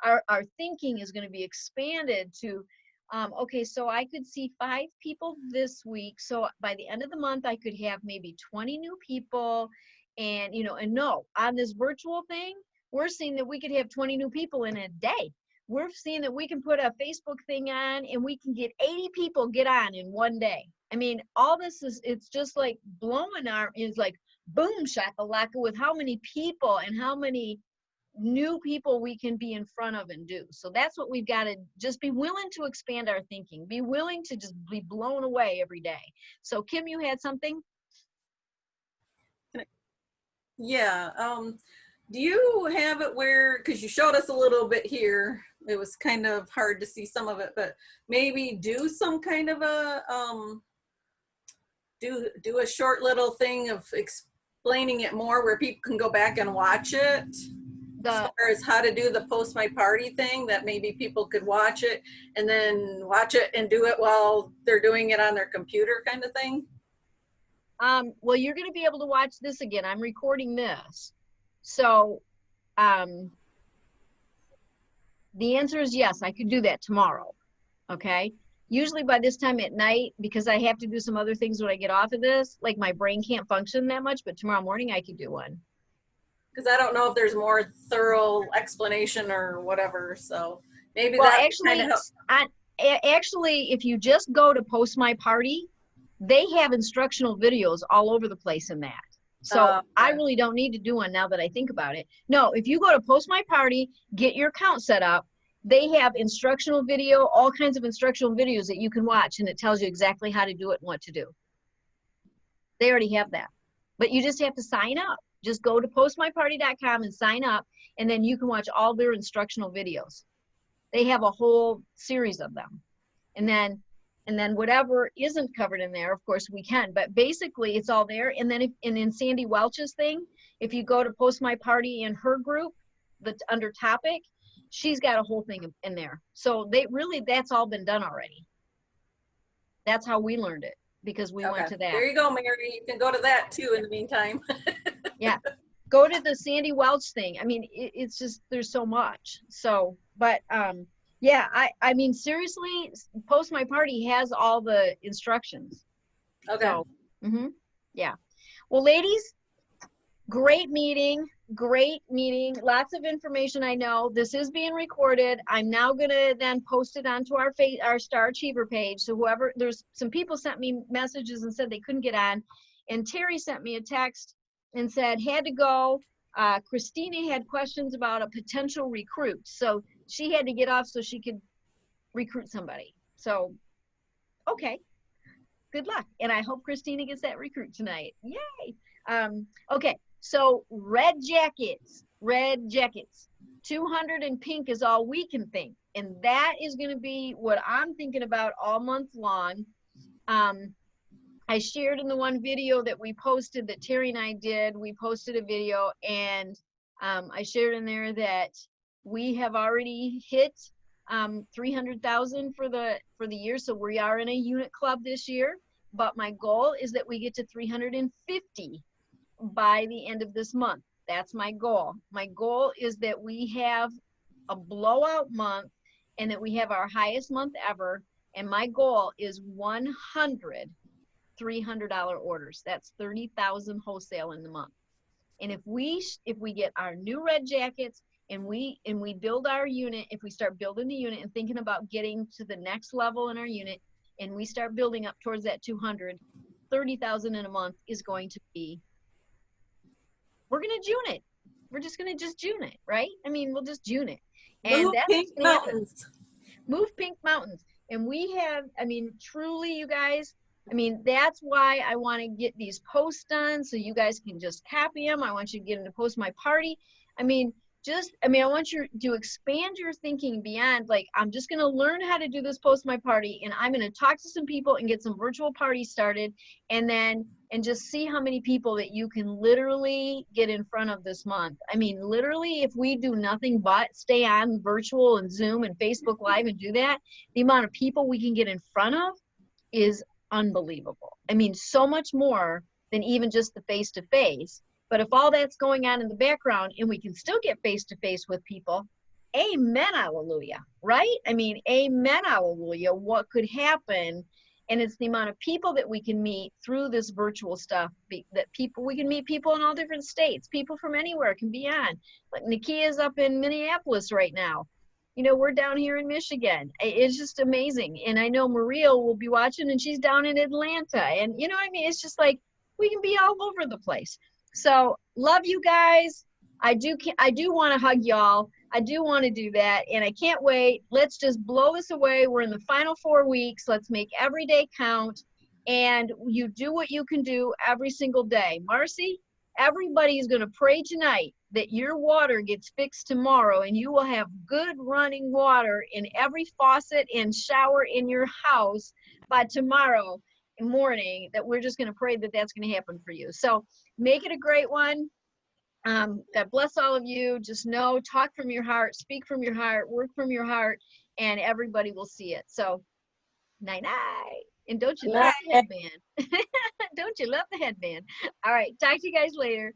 our thinking is going to be expanded to, okay, so I could see 5 people this week. So by the end of the month, I could have maybe 20 new people. And, you know, and no, on this virtual thing, we're seeing that we could have 20 new people in a day. We're seeing that we can put a Facebook thing on and we can get 80 people get on in one day. I mean, all this it's just like blowing it's like boom shakalaka with how many people and how many new people we can be in front of and do. So that's what we've got to just be willing to expand our thinking, be willing to just be blown away every day. So Kim, you had something? Yeah. Do you have it where, because you showed us a little bit here, it was kind of hard to see some of it, but maybe do some kind of a, do a short little thing of explaining it more where people can go back and watch it? As far as how to do the Post My Party thing, that maybe people could watch it and then watch it and do it while they're doing it on their computer kind of thing? Well, you're going to be able to watch this again. I'm recording this. So the answer is yes, I could do that tomorrow. Okay. Usually by this time at night, because I have to do some other things when I get off of this, like my brain can't function that much, but tomorrow morning I could do one. Because I don't know if there's more thorough explanation or whatever. So maybe well, that actually, kind of help. Actually, if you just go to Post My Party, they have instructional videos all over the place in that. So I really don't need to do one now that I think about it. No, if you go to Post My Party, get your account set up, they have instructional video, all kinds of instructional videos that you can watch, and it tells you exactly how to do it and what to do. They already have that. But you just have to sign up. Just go to postmyparty.com and sign up, and then you can watch all their instructional videos. They have a whole series of them. And then whatever isn't covered in there, of course we can, but basically it's all there. And then in Sandy Welch's thing, if you go to Post My Party in her group, that's under topic, she's got a whole thing in there. So that's all been done already. That's how we learned it, because we went to that. There you go, Mary. You can go to that too in the meantime. Yeah. Go to the Sandy Welch thing. I mean, it's just, there's so much. So, but yeah, I mean, seriously, Post My Party has all the instructions. Okay. So, yeah. Well, ladies, great meeting. Lots of information. I know this is being recorded. I'm now going to then post it onto our Star Achiever page. So there's some people sent me messages and said they couldn't get on. And Terry sent me a text and said, had to go. Christina had questions about a potential recruit. So she had to get off so she could recruit somebody. So, okay, good luck. And I hope Christina gets that recruit tonight. Yay. Okay, so red jackets, 200 in pink is all we can think. And that is going to be what I'm thinking about all month long. I shared in the one video that we posted that Terry and I did, we posted a video, and I shared in there that we have already hit 300,000 for the year. So we are in a unit club this year, but my goal is that we get to 350 by the end of this month. That's my goal. My goal is that we have a blowout month and that we have our highest month ever, And my goal is 100 $300 orders. That's 30,000 wholesale in the month. And if we get our new red jackets and we build our unit, if we start building the unit and thinking about getting to the next level in our unit, and we start building up towards that 200, 30,000 in a month is going to be, we're going to June it. We're just going to June it, right? I mean, we'll just June it. And Move that's Pink what's gonna happen. Mountains. Move Pink Mountains. And we have, I mean, truly, you guys, I mean, that's why I want to get these posts done so you guys can just copy them. I want you to get them to Post My Party. I mean, I want you to expand your thinking beyond, like, I'm just going to learn how to do this Post My Party, and I'm going to talk to some people and get some virtual parties started, and just see how many people that you can literally get in front of this month. I mean, literally, if we do nothing but stay on virtual and Zoom and Facebook Live and do that, the amount of people we can get in front of is unbelievable. I mean, so much more than even just the face-to-face. But if all that's going on in the background and we can still get face-to-face with people, amen, hallelujah, right? I mean, amen, hallelujah, what could happen? And it's the amount of people that we can meet through this virtual stuff, we can meet people in all different states, people from anywhere can be on. Like Nikia's up in Minneapolis right now. You know, we're down here in Michigan. It's just amazing. And I know Maria will be watching, and she's down in Atlanta. And you know what I mean? It's just like, we can be all over the place. So love you guys. I do want to hug y'all. I do want to do that. And I can't wait. Let's just blow this away. We're in the final 4 weeks. Let's make every day count. And you do what you can do every single day. Marcy, everybody is going to pray tonight that your water gets fixed tomorrow, and you will have good running water in every faucet and shower in your house by tomorrow morning. That we're just going to pray that that's going to happen for you. So make it a great one. God bless all of you. Just know, talk from your heart, speak from your heart, work from your heart, and everybody will see it. So night night. And don't you love the headband? Don't you love the headband? All right, talk to you guys later.